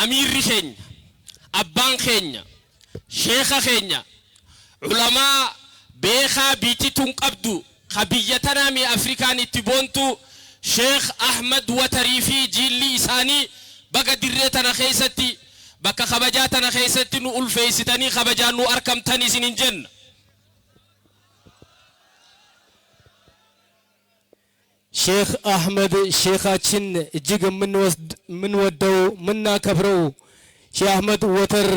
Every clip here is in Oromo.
أمير خينيا أبان خينيا شيخ خينيا علماء بيخا بيتي تنقبدو خبيتنا من أفريكان التبونتو شيخ أحمد وتريفي جيلي إساني بقى دريتنا خيستي بقى خبجاتنا خيستي نقول فيستني خبجان نو أركم تاني سنين جن شيخ أحمد شيخاتشن جيغ من ودو منا كبرو شيخ أحمد وتر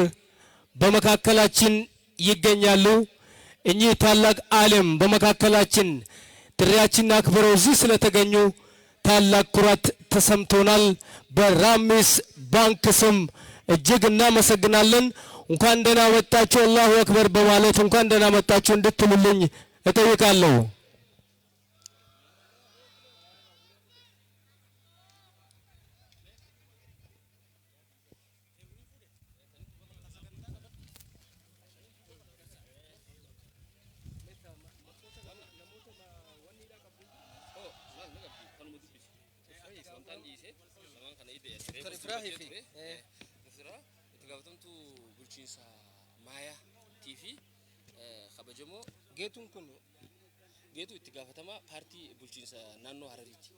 بمكاكلاتشن يغنيالو إني تالاق عالم بمكاكلاتشن ترياتشن أكبرو زيسلة تغنيو تالاق كرات تسمتونال برامس بانك سم جيغ نامسقنالن وكان دنا متاچو الله أكبر بمالت وكان دنا متاچو اندتللن اتويقالو Getun kun getu itti gaafatama partii bulchiinsa naannoo Harariiti.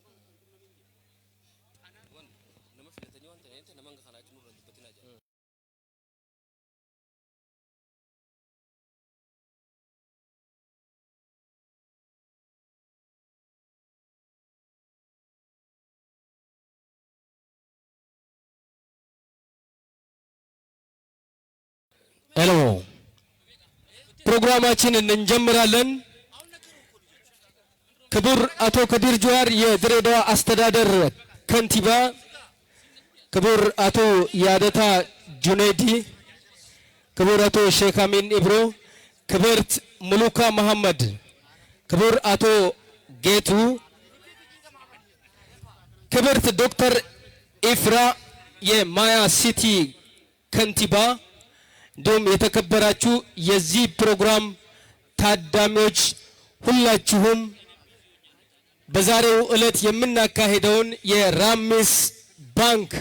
Nama filatanii waan ta'eef nama hanga kanaa jiru irratti dubbatinaa jira. Hello. ፕሮግራማችንን እንጀምራለን። ክቡር አቶ ከዲር ጁሃር የድሬዳዋ አስተዳደር ከንቲባ፣ ክቡር አቶ ያደታ ጁኔዲ፣ ክቡር አቶ ሼክ አሚን ኢብሮ፣ ክብርት ሙሉካ መሐመድ፣ ክቡር አቶ ጌቱ፣ ክብርት ዶክተር ኢፍራ የማያ ሲቲ ከንቲባ እንዲሁም የተከበራችሁ የዚህ ፕሮግራም ታዳሚዎች ሁላችሁም በዛሬው ዕለት የምናካሄደውን የራምስ ባንክ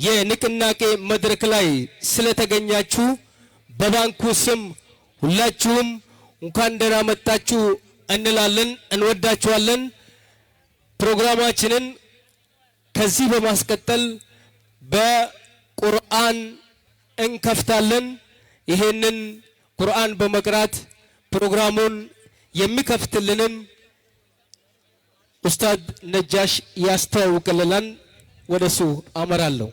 የንቅናቄ መድረክ ላይ ስለተገኛችሁ በባንኩ ስም ሁላችሁም እንኳን ደህና መጣችሁ እንላለን። እንወዳችኋለን። ፕሮግራማችንን ከዚህ በማስቀጠል በቁርአን እንከፍታለን። ይሄንን ቁርአን በመቅራት ፕሮግራሙን የሚከፍትልንን ኡስታዝ ነጃሽ ያስተዋውቅልናል። ወደሱ አመራለሁ።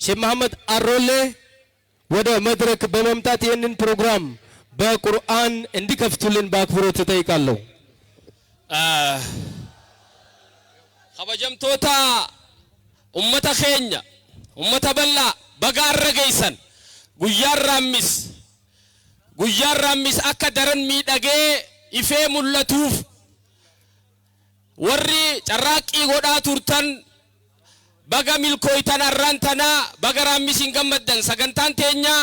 ሼህ መሐመድ አሮሌ ወደ መድረክ በመምጣት ይሄንን ፕሮግራም በቁርአን እንዲከፍቱልን በአክብሮት እጠይቃለሁ። ኸበጀምቶታ ummata keenya ummata bal'aa bagaarra geessan guyyaan raammis akka daran miidhagee ifee mul'atuuf warri carraaqqii godhaa turtan baga milkooytan arraan tanaa baga raammisin gammaddan. sagantaan teenya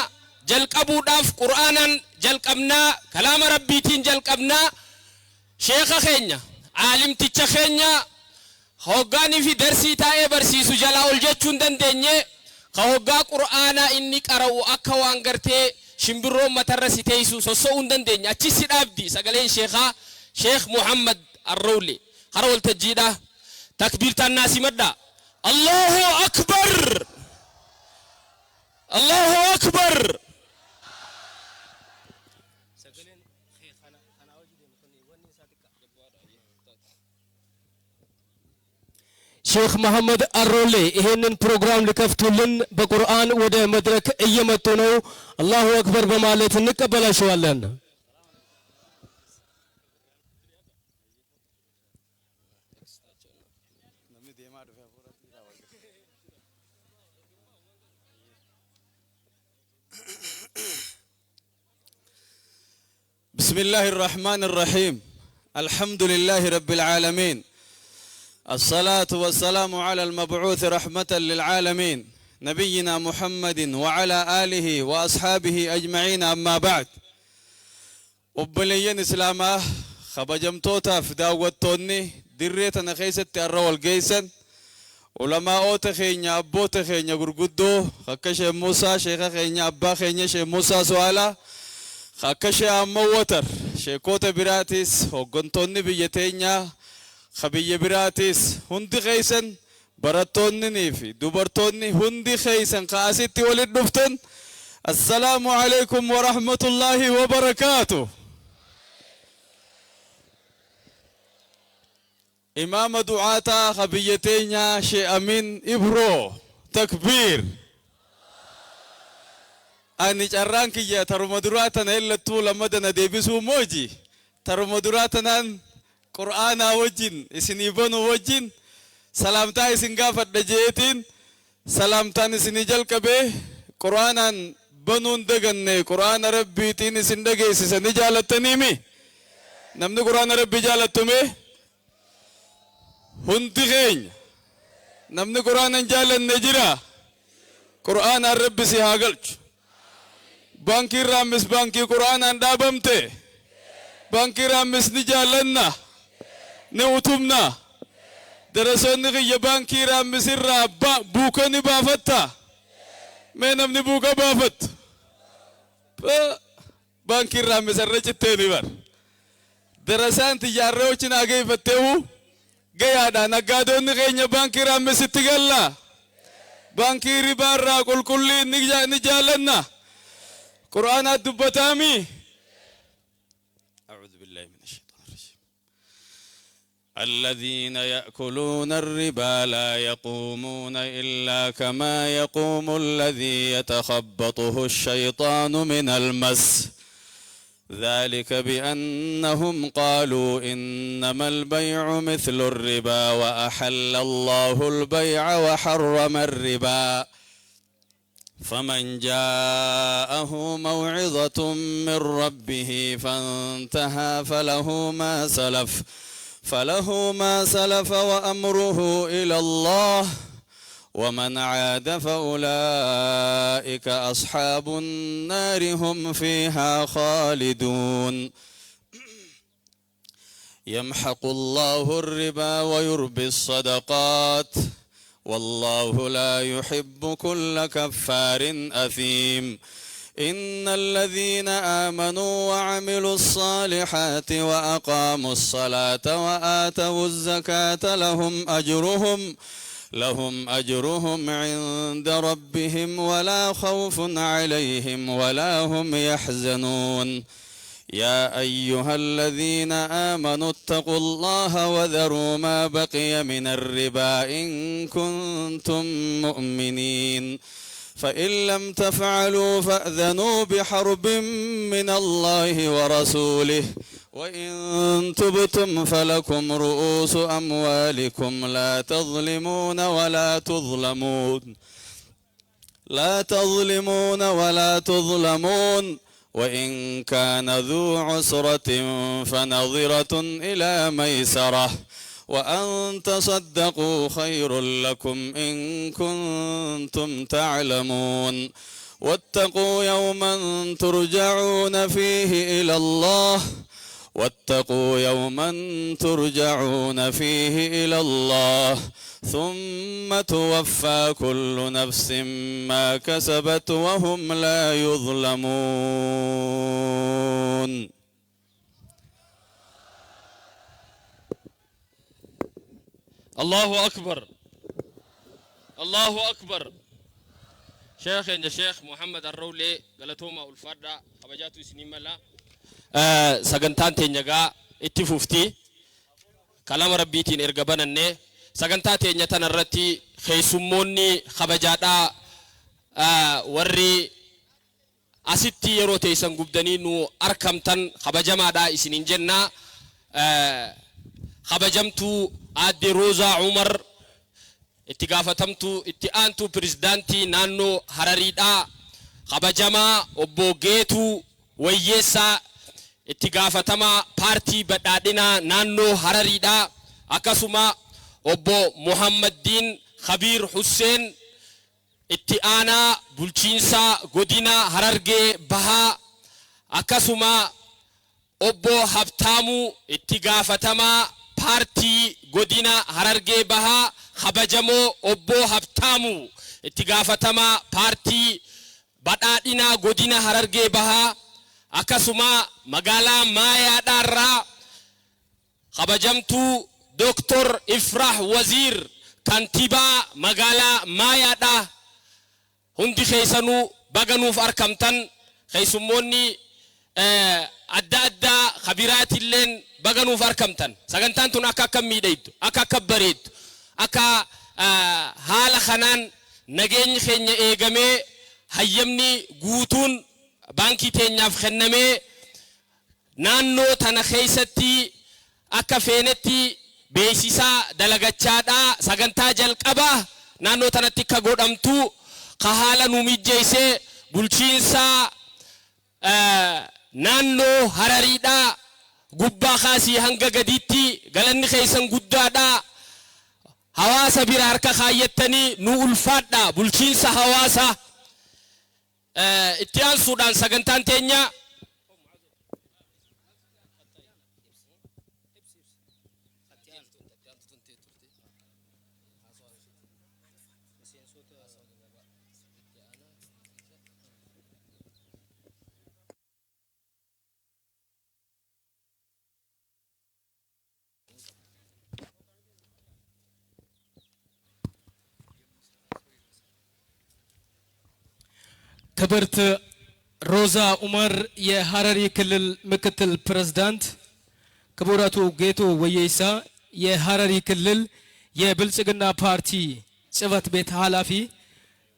jalqabuudhaaf qur'aanan jalqabnaa, kalaama rabbiitiin jalqabnaa. sheekha keenya aalimticha keenya hoggaanii fi darsii taa'ee barsiisu jalaa ol jechuun dandeenye ka hoggaa qur'aanaa inni qara'u akka waan gartee shimbirroon matarra si teessu sossoo'uu hin dandeenye. achi si dhaabdi sagaleen sheekhaa sheekh Muhammad Arrawle. hara waltajjiidha takbiirtaan naasimadha. Allahu akbar, Allahu akbar. ሼክ መሐመድ አሮሌ ይሄንን ፕሮግራም ሊከፍቱልን በቁርአን ወደ መድረክ እየመጡ ነው። አላሁ አክበር በማለት እንቀበላቸዋለን። بسم الله الرحمن الرحيم. الحمد لله رب العالمين. الصلاة والسلام على المبعوث رحمة للعالمين نبينا محمد وعلى آله وأصحابه أجمعين. أما بعد وبلين إسلامه خبجمتوتا فداوتوني دريتنا خيست الرول جيسن علماء تخينيا أبو تخينيا غرغدو خكش موسى شيخ خينيا أبا خينيا شيخ موسى سوالا خكش أموتر شيكوت براتيس وغنتوني بيتينيا خبي براتيس هندي خيسن براتوني نيفي دوبرتوني هندي خيسن قاسيتي ولد نفتن السلام عليكم ورحمة الله وبركاته. إمام دعاتا خبيتينيا شي أمين إبرو تكبير أني جرانك يا ترمدراتنا إلا طول مدنا ديبسو موجي ترمدراتنا قرآن وجين إسنيبون وجين سلامتا إسنغافت دجيتين سلامتا إسنجل كبه قرآن بنون دغن قرآن ربي تين إسندگي سنجالتنيمي نمن قرآن ربي جالتمي هندي غين نمن قرآن جال النجرة قرآن الرب سيهاقلج بانكي رامس بانكي قرآن دابمته بانكي رامس نجالنا نوتمنا درسون نغي بانكي رامس الرابع بوكا نبافتا من نمن بوكا بافت بانكي رامس الرجتيني بار درسان تجاروچنا غي فتهو gayada naggaadonni keenya baankii Raammissitti galla baankii ribaarraa qulqullii ni jaalanna qur'aana dubbataami. أعوذ بالله من الشيطان الرجيم. الذين يأكلون الربا لا يقومون إلا كما يقوم الذي يتخبطه الشيطان من المس ذلك بأنهم قالوا إنما البيع مثل الربا وأحل الله البيع وحرم الربا فمن جاءه موعظة من ربه فانتهى فله ما سلف وأمره إلى الله ومن عاد فأولئك أصحاب النار هم فيها خالدون. يمحق الله الربا ويربي الصدقات والله لا يحب كل كفار أثيم. إن الذين آمنوا وعملوا الصالحات وأقاموا الصلاة وآتوا الزكاة لهم أجرهم عند ربهم ولا خوف عليهم ولا هم يحزنون. يا أيها الذين آمنوا اتقوا الله وذروا ما بقي من الربا إن كنتم مؤمنين فإن لم تفعلوا فأذنوا بحرب من الله ورسوله وإن تبتم فلكم رؤوس أموالكم لا تظلمون ولا تظلمون وإن كان ذو عسرة فنظرة إلى ميسرة وأن تصدقوا خير لكم إن كنتم تعلمون. واتقوا يوما ترجعون فيه إلى الله ثم توفى كل نفس ما كسبت وهم لا يظلمون. الله أكبر الله أكبر. شيخ محمد الرولي قالتهما الفرد خبجاتو سنين ملا سغنتان تنجا اتفوفتي كلام ربيتين ارغبانني سغنتا تنجا تنرتي خيسموني خبجادا وري asitti yeroo teessan gubdanii nu arkamtan kabajamaadha isinin jenna. Kabajamtuu aadde Roozaa Umar itti gaafatamtu itti aantu pirezidaantii naannoo Harariidha. Kabajamaa obbo Geetuu Wayyeessaa itti gaafatama paartii badhaadhinaa naannoo Harariidha. Akkasuma obbo Muhammaddiin Khabiir Hussein itti aanaa bulchiinsa godina Harargee Bahaa. Akkasuma obbo Habtaamuu itti gaafatama paartii godina Harargee Bahaa kabajamoo obbo Habtaamu itti gaafatamaa paartii badhaadhinaa godina Harargee Bahaa akkasuma magaalaa Maayaadhaarraa kabajamtuu Dr. Ifrah Wazir kantiibaa magaalaa Maayaadhaa hundi keessanuu baganuuf arkamtan keessummoonni adda addaa khabiraatilleen baganuuf arkamtan sagantaan tun akka miidhaydu akka bareedu akka haala kanaan nageenyi keenya eegamee hayyamni guutuun baankii teenyaaf kennamee naannoo tana keessatti akka feenetti beeksisaa dalagachaadhaa sagantaa jalqabaa naannoo tanatti akka godhamtu ka haala nu mijjeessee bulchiinsa naannoo Harariidhaa gubbaa kaasii hanga gadiitti galanni keessan guddaadhaa hawaasa bira harka kaayyattanii nu ulfaadhaa bulchiinsa hawaasa itti aansuudhaan sagantaan teenya ክብርት ሮዛ ኡመር የሐረሪ ክልል ምክትል ፕሬዝዳንት፣ ክቡር አቶ ጌቶ ወየይሳ የሐረሪ ክልል የብልጽግና ፓርቲ ጽህፈት ቤት ኃላፊ፣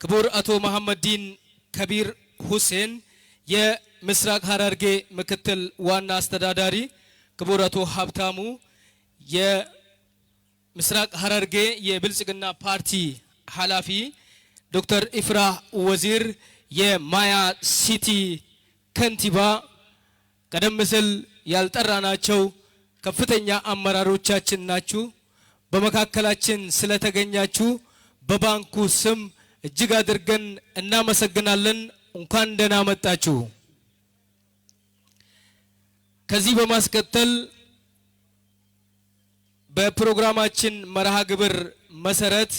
ክቡር አቶ መሐመድዲን ከቢር ሁሴን የምስራቅ ሐረርጌ ምክትል ዋና አስተዳዳሪ፣ ክቡር አቶ ሀብታሙ የምስራቅ ሐረርጌ የብልጽግና ፓርቲ ኃላፊ፣ ዶክተር ኢፍራህ ወዚር የማያ ሲቲ ከንቲባ፣ ቀደም ሲል ያልጠራናቸው ከፍተኛ አመራሮቻችን ናችሁ። በመካከላችን ስለተገኛችሁ በባንኩ ስም እጅግ አድርገን እናመሰግናለን። እንኳን ደህና መጣችሁ። ከዚህ በማስከተል በፕሮግራማችን መርሃ ግብር መሰረት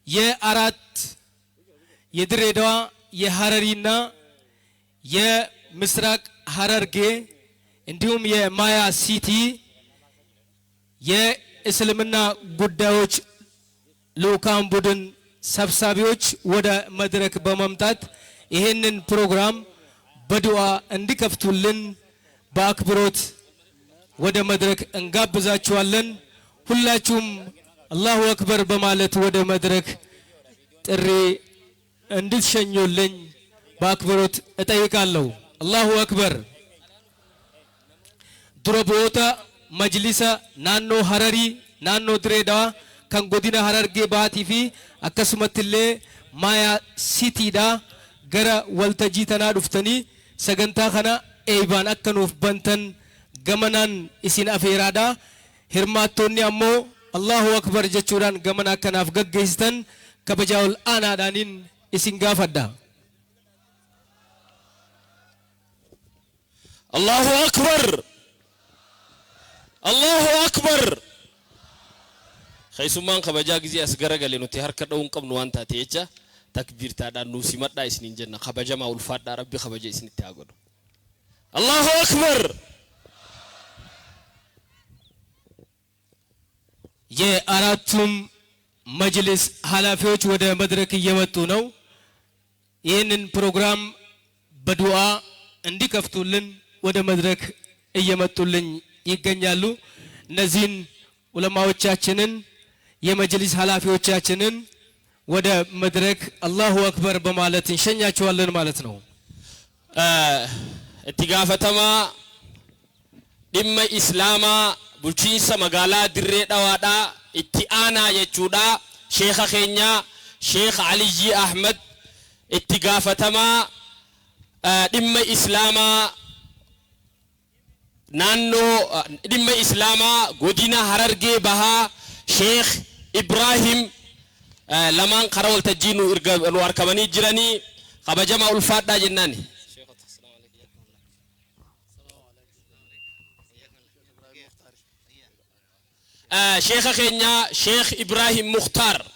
የአራት የድሬዳዋ የሐረሪና የምስራቅ ሐረርጌ እንዲሁም የማያ ሲቲ የእስልምና ጉዳዮች ልኡካን ቡድን ሰብሳቢዎች ወደ መድረክ በመምጣት ይሄንን ፕሮግራም በዱዓ እንዲከፍቱልን በአክብሮት ወደ መድረክ እንጋብዛችኋለን። ሁላችሁም አላሁ አክበር በማለት ወደ መድረክ ጥሪ እንድትሸኙልኝ በአክብሮት እጠይቃለሁ። አላሁ አክበር። ዱረቦታ መጅሊሳ ናኖ ሐረሪ ናኖ ድሬዳዋ ከን ጎዲና ሐረርጌ ባቲፊ አከሱመትሌ ማያ ሲቲዳ ገረ ወልተጂ ተና ዱፍተኒ ሰገንታ ከና ኤይባን አከኑፍ በንተን ገመናን ኢሲን አፌራዳ hirmaattoonni ammoo Allahu akbar jechuudhaan gamana kanaaf gaggeessitan kabajaa'ul aanaadhaaniin isin gaafadha. Allahu akbar, Allahu akbar. Keessummaan kabajaa gizee as garagalee nuti harka dha'uun qabnu waan taate jecha takbiirtaadhaan nu simadhaa isiniin jenna. Kabajamaa ulfaadhaa rabbi kabaja isinitti haa godhu. Allahu akbar. የአራቱም መጅሊስ ኃላፊዎች ወደ መድረክ እየመጡ ነው። ይህንን ፕሮግራም በዱዓ እንዲከፍቱልን ወደ መድረክ እየመጡልኝ ይገኛሉ። እነዚህን ዑለማዎቻችንን የመጅሊስ ኃላፊዎቻችንን ወደ መድረክ አላሁ አክበር በማለት እንሸኛቸዋለን ማለት ነው። እትጋፈተማ ዲመ ኢስላማ bulchiinsa magaalaa dirree dhawaadhaa itti aanaa jechuudha sheekha keenya sheekh Aliyyi Ahmad itti gaafatamaa dhimma islaamaa naannoo dhimma islaamaa godina Harargee Bahaa sheekh Ibrahim lamaan karaa waltajjii nu argamanii jiranii kabajamaa ulfaadhaa jennaani. شيخ خينيا شيخ إبراهيم مختار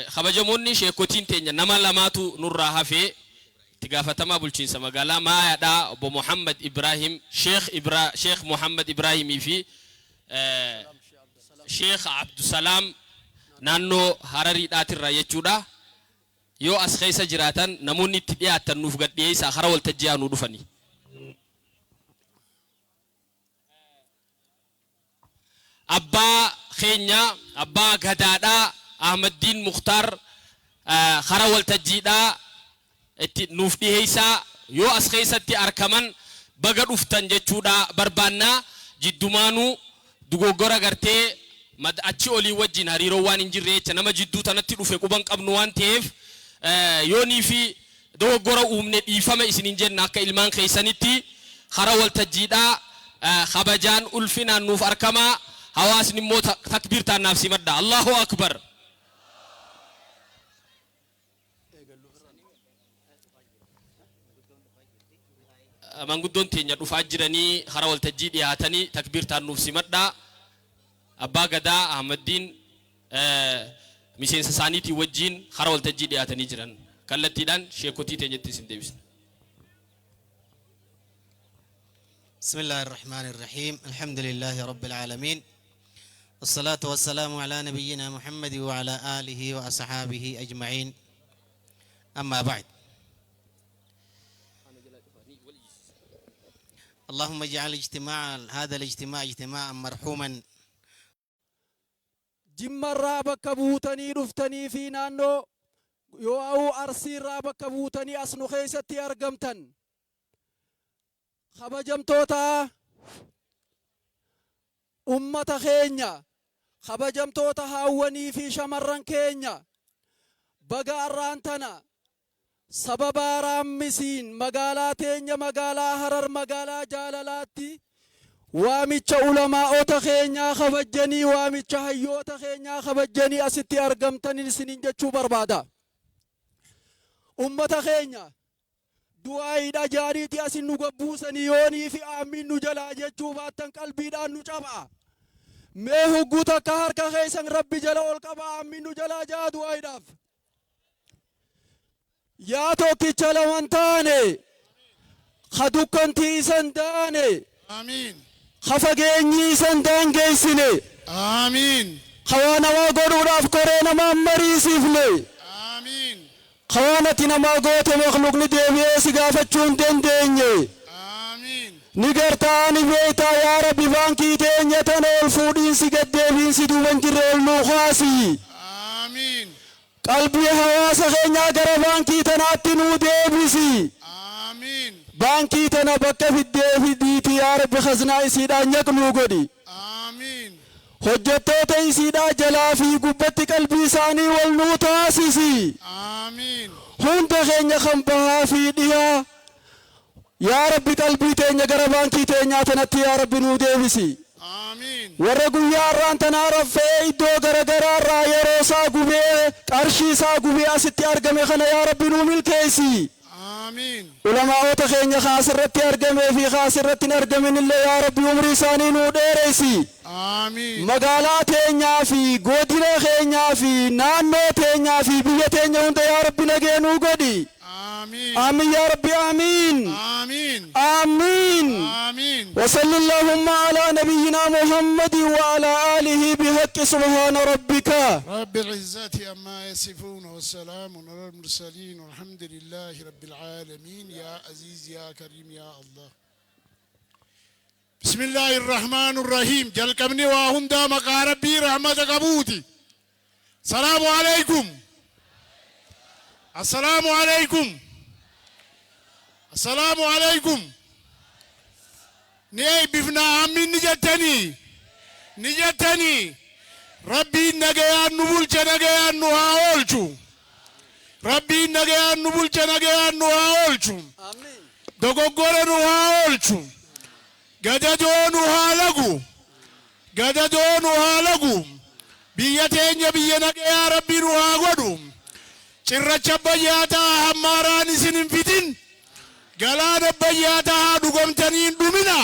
خبجموني شيكوتين تينيا نما لماتو نورها في تقافتما بلشين مقالا ما يدا أبو محمد إبراهيم شيخ محمد إبراهيم في شيخ عبد السلام نانو هرري دات الرأي جودا يو أسخيس جراتان نموني تبيات تنوف قد ديس آخر والتجيانو دفني أبا خينيا أبا غدادا أحمد الدين مختار خرا والتجيدا نوف ديسا يو أسخيس تي أركمان بغد أفتن جودا بربانا جدومانو دوغورا غرتي مد أتشي أولي وجين هريرو وان انجيري چنما جدو تنتي دوفي قبان قبنوان تيف يوني في دوغورا أمني إيفام إسنين جن ناكا إلمان خيسانيتي خرا والتجيدا خبجان ألفنا نوف أركما حواس نمو تكبير تان نفسي مدى الله أكبر من قدون تينيا دفاجرني خرا والتجيد ياتني تكبير تان نفسي مدى أبا غدا أحمد الدين ميسين سسانيتي وجين خرا والتجيد ياتني جران كالتي دان شيكوتي تينيتي سندبس بسم الله الرحمن الرحيم الحمد لله رب العالمين والصلاة والسلام على نبينا محمد وعلى آله وأصحابه أجمعين أما بعد اللهم اجعل هذا الاجتماع اجتماعا مرحوما جمّا رابك بوتني رفتني في نانو يو أرسي رابك بوتني أسنو خيستي أرقمتن خبجم توتا أمة خينيا خبجم توتا هاوني في شمران كينيا بقى الرانتنا سببا رامسين مقالا تينيا مقالا هرر مقالا جالالاتي واميتش علماء تخينيا خبجني واميتش هيو تخينيا خبجني أستي أرقمتني سنين جتشو بربادا أمة خينيا دعائي دا جاريتي أسن نقبوسني يوني في آمين نجلا جتشو باتن قلبي دا نجابا ميهو قوتا كهر كخيسن ربي جلا والقبا آمين نجلا جا دعائي داف يا توكي چلوانتاني خدوكنتي سنداني آمين خفقيني سندان جيسني آمين خوانا وقروا راف كورينا ما مريسيفني آمين خوانتنا ما قوت مخلوق نديبي سقافتشون دنديني آمين نقرتاني بيتا يا ربي بانكي تيني تنول فودين سقد ديبين سدوان جرول نوخاسي آمين قلبي حواس خينيا غرا بانكي تناتي نو ديبسي آمين بانكي تنا بكا في الديبي ديتي يا ربي خزنا يسيدا نيقلو قدي آمين hojjettoota isiidhaa jalaa fi gubbatti qalbii isaanii wal nuu taasisi. آمين Hunda keenya kan bahaa fi dhiyaa yaa Rabbi qalbii teenya gara baankii teenyaa tanatti yaa Rabbi nuu deebisi. آمين Warra guyyaa irraan tanaa raffee iddoo garagaraa irraa yeroo isaa gubee qarshii isaa gubee asitti argame kana yaa Rabbi nuu milkeessi. آمين Ulamaa'ota keenya kaasirratti argamee fi kaasirratti hin argamin illee yaa Rabbi umrii isaanii nuu dheereysi. آمين magaalaa teenyaa fi godina keenyaa fi naannoo teenyaa fi biyya teenya hunda yaa Rabbi nageenuu godhi. آمين آمين يا ربي آمين آمين آمين آمين وصل اللهم على نبينا محمد وعلى آله بحق سبحان ربك رب العزة عما يصفون والسلام على المرسلين والحمد لله رب العالمين يا عزيز يا كريم يا الله بسم الله الرحمن الرحيم جل كمني واهندا مقاربي رحمة قبوتي السلام عليكم السلام عليكم السلام عليكم ني بفنا عمين نجتني ربي نجيان نبولش نجيان نهاولشو ربي نجيان نبولش نجيان نهاولشو دوغوغور نهاولشو gajajoo nu haa lagu قددون هالقوم بيتين يبينك يا ربي روها قدوم شرة بياتا هماران سنين فتن قلان بياتا دقم تنين دمنا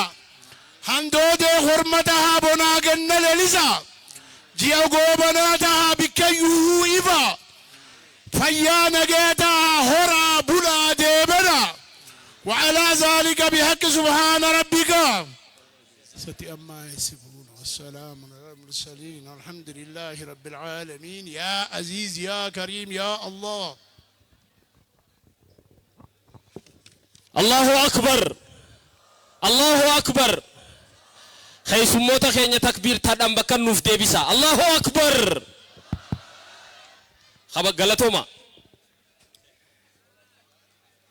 هندود خرمتها بنا جنة للسا جيو قوبناتها بكيوه إفا فيانا جيتها هرا بلا ديبنا وعلى ذلك بحق سبحان ربك ستي أما يسفون والسلام على المرسلين الحمد لله رب العالمين يا عزيز يا كريم يا الله الله أكبر الله أكبر خيس موتا خيني تكبير تادم بكن نوف ديبسا الله أكبر خبا غلطوما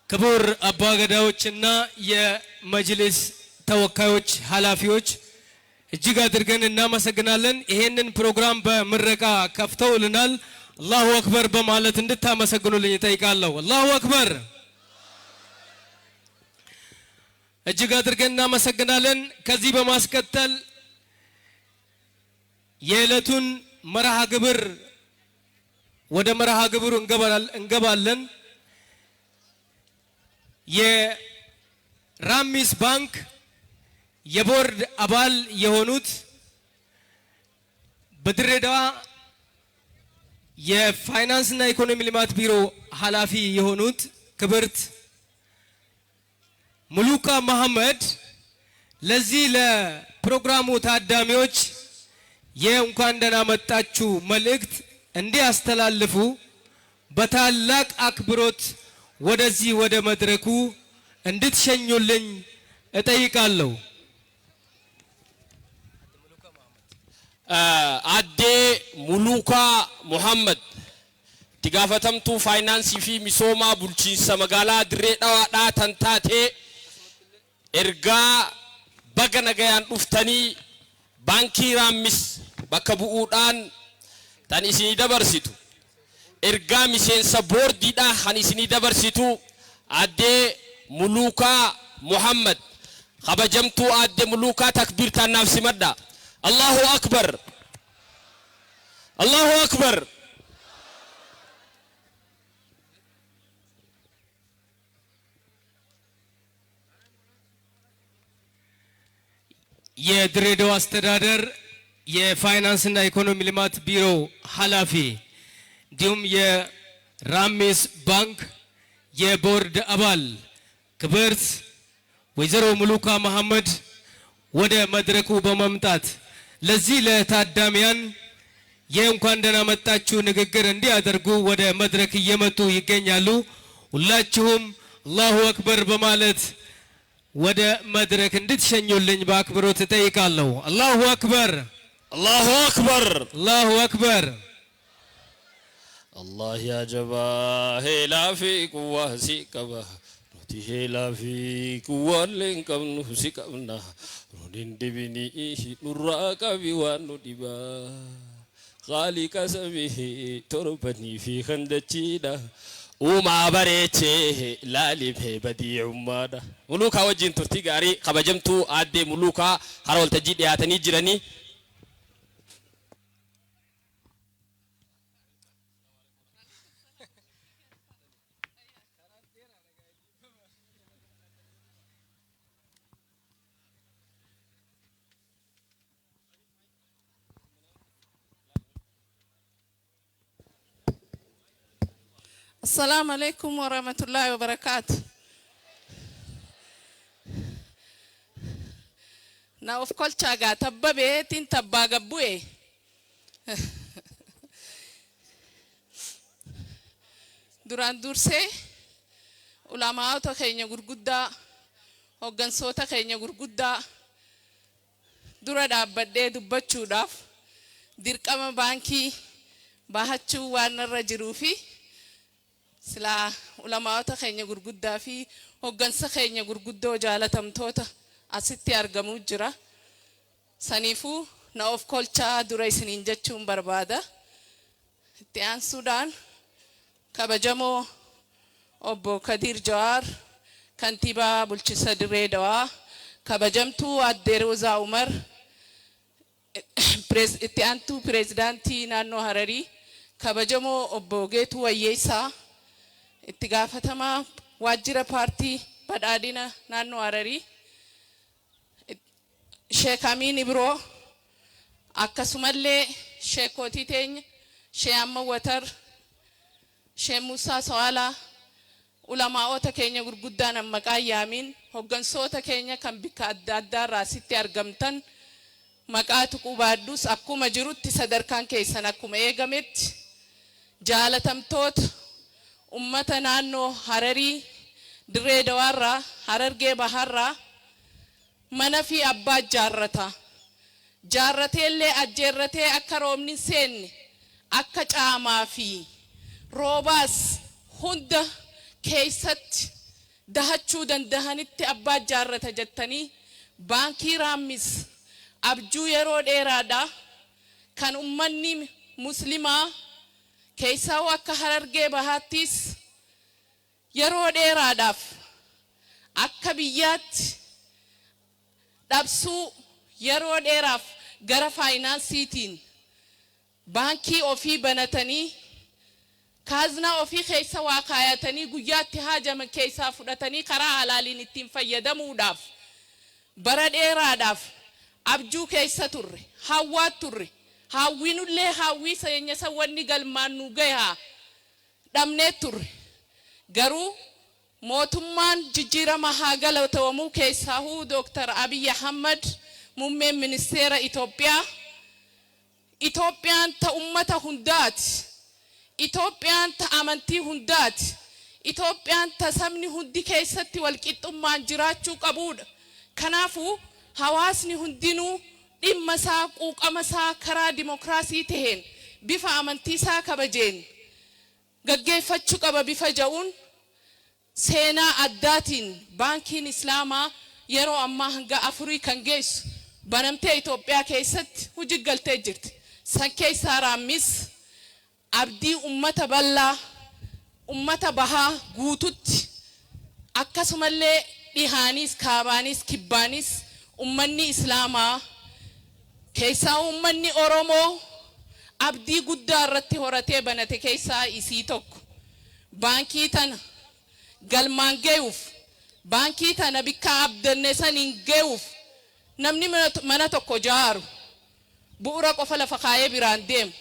ክቡር አባገዳዎችና የመጅሊስ ተወካዮች ኃላፊዎች እጅግ አድርገን እናመሰግናለን። ይሄንን ፕሮግራም በምረቃ ከፍተውልናል። አላሁ አክበር በማለት እንድታመሰግኑልኝ እጠይቃለሁ። አላሁ አክበር። እጅግ አድርገን እናመሰግናለን። ከዚህ በማስከተል የዕለቱን መርሃ ግብር ወደ መርሃ ግብሩ እንገባለን። የራሚስ ባንክ የቦርድ አባል የሆኑት በድሬዳዋ የፋይናንስና ኢኮኖሚ ልማት ቢሮ ኃላፊ የሆኑት ክብርት ሙሉካ መሐመድ ለዚህ ለፕሮግራሙ ታዳሚዎች የእንኳን ደህና መጣችሁ መልእክት እንዲያስተላልፉ በታላቅ አክብሮት ወደዚህ ወደ መድረኩ እንድትሸኙልኝ እጠይቃለሁ። አዴ ሙሉካ መሐመድ ቲጋፈተምቱ ፋይናንስ ፊ ሚሶማ ቡልቺንሳ መጋላ ድሬዳዋ ዳተንታቴ ኤርጋ በገነገያን ዱፍተኒ ባንኪ ራምስ በከቡኡዳን ታኒሲኒ ደበርሲቱ ኤርጋ ሚሴንሳ ቦርዲዳ ሀኒሲኒ ደበርሲቱ አዴ ሙሉካ መሐመድ ኸበጀምቱ አዴ ሙሉካ ተክቢር ታናፍ ሲመዳ الله أكبر الله أكبر የድሬዳዋ አስተዳደር የፋይናንስና ኢኮኖሚ ልማት ቢሮ ኃላፊ እንዲሁም የራሚስ ባንክ የቦርድ አባል ክብርት ወይዘሮ ሙሉካ መሐመድ ወደ መድረኩ በመምጣት ለዚህ ለታዳሚያን የእንኳን ደህና መጣችሁ ንግግር እንዲያደርጉ ወደ መድረክ እየመጡ ይገኛሉ። ሁላችሁም አላሁ አክበር በማለት ወደ መድረክ እንድትሸኙልኝ በአክብሮት እጠይቃለሁ። አላሁ አክበር الله أكبر አላሁ አክበር። الله يا جبا هلا في قوة سيكبا هلا في قوة لنكم نسيكبنا ندبني نراك بوان دبا خالق سميه تربني في خندتينا وما بريتي لالي بديع مادا ملوكا وجين ترتيغاري خبجمتو عدي ملوكا هرول تجيد ياتني جراني السلام عليكم ورحمة الله وبركاته. ناوف كل شاقة تبابي تين تباقى بوي دوران دورسي علماء تخيني غرغدا وغن صوتا خيني غرغدا دورا دابدي دبچو داف ديرقام بانكي باهچو وانر جروفي سلا علماء تخيني غرغدا في وغن سخيني غرغدو جالتمتوتا asitti argamu jira sanifu na of kolcha dura isinin jechuun barbaada itti aansuudhaan kabajamo obbo Kadir Jawar kantiibaa bulchiinsa Dirree Dawaa kabajamtuu Aadde Roozaa Umar itti aantuu pireezidaantii naannoo Hararii kabajamoo obbo Geetuu Wayyeessaa itti gaafatamaa waajjira paartii badhaadhina naannoo Hararii Sheek Amiin Ibiroo akkasumallee sheekootii teenya Sheek Ahmad Watar Sheek Musaa Sawaalaa ulamaa'ota keenya gurguddaan maqaa yaamiin hoggansoota keenya kan bikka adda addaa asitti argamtan maqaa tuqubaadduus akkuma jirutti sadarkaan keessan akkuma eegametti jaalatamtoota ummata naannoo Hararii Dirree Dawaarraa Harargee Baharraa mana fi abbaa jaarrateellee ajjeerratee akka roobni seenne akka caamaa fi roobaas hunda keessatti dahachuu dandahanitti abbaa jaarrata jettanii Baankii Raammis abjuu yeroo dheeraadha kan ummanni muslimaa keessaa akka Harargee Bahaattis yeroo dheeraadhaaf akka biyyaatti dhabsuu yeroo dheeraaf gara faayinaansiitiin baankii ofii banatanii kaaznaa ofii keessa waa kaayatanii guyyaatti haajaman keessaa fudhatanii karaa halaaliin ittiin fayyadamuudhaaf bara dheeraadhaaf abjuu keessa turre hawwaa turre hawwiinullee hawwii seenya sawanni galmaan nu gayaa dhabnee turre garuu mootummaan jijjiirama haa galatamu keessaa Dr. Abiy Ahmad muummeen ministeera Itoophiyaan ta ummata hundaati Itoophiyaan ta amantii hundaati Itoophiyaan ta sabni hundi keessatti walqixxummaan jiraachuu qabuudha kanaafuu hawaasni hundinuu dhimma isaa quuqama isaa karaa dimokiraasii taheen bifa amantii isaa kabajeen gaggeeffachuu qaba bifa ja'uun seenaa addaatiin baankiin islaamaa yeroo ammaa hanga 4 kan geessu banamtee Itoophiyaa keessatti hojii galtee jirti san keessaa Raammis abdii ummata bal'aa ummata bahaa guututti akkasumallee dhihaanis kaabaanis kibbaanis ummanni islaamaa keessaa ummanni Oromoo abdii guddaa irratti horatee banate keessaa isii tokko baankii tana galmaan geeyuuf baankii tana bikka abdanne saniin geeyuuf namni mana tokko jaaru bu'uura qofa lafa kaayee biraan deemu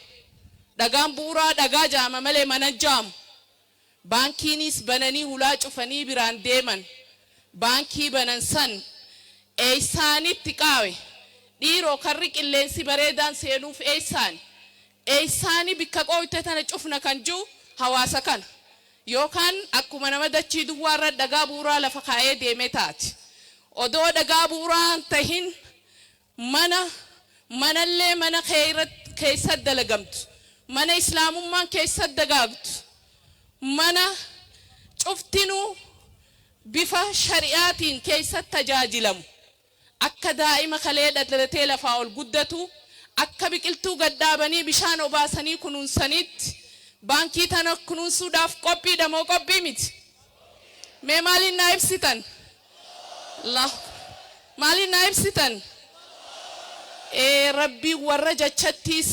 dhagaan bu'uuraa dhagaa jaama malee mana jaamu baankiinis bananii hulaa cufanii biraan deeman baankii banan san eessaanitti qaawe dhiiroo karri qilleensi bareedaan seenuuf eessaani bikka qooyte tana cufna kan jiru hawaasa kana yookaan akkuma nama dachii duwwaarra dhagaa bu'uuraa lafa kaayee deeme taati odoo dhagaa bu'uuraa tahin manallee mana keessa dalagamtu mana islaamummaan keessa dagaagtu mana cuftinuu bifa shari'aatiin keessa tajaajilamu akka daa'ima kalee dhalatee lafaa ol guddatu akka biqiltuu gaddaabanii bishaan obaasanii kunuunsanitti baankii tana kunuunsuudhaaf qophiidha moo qophii miti mee maaliin naa ibsitan maaliin naa ibsitan rabbii warra jachattiis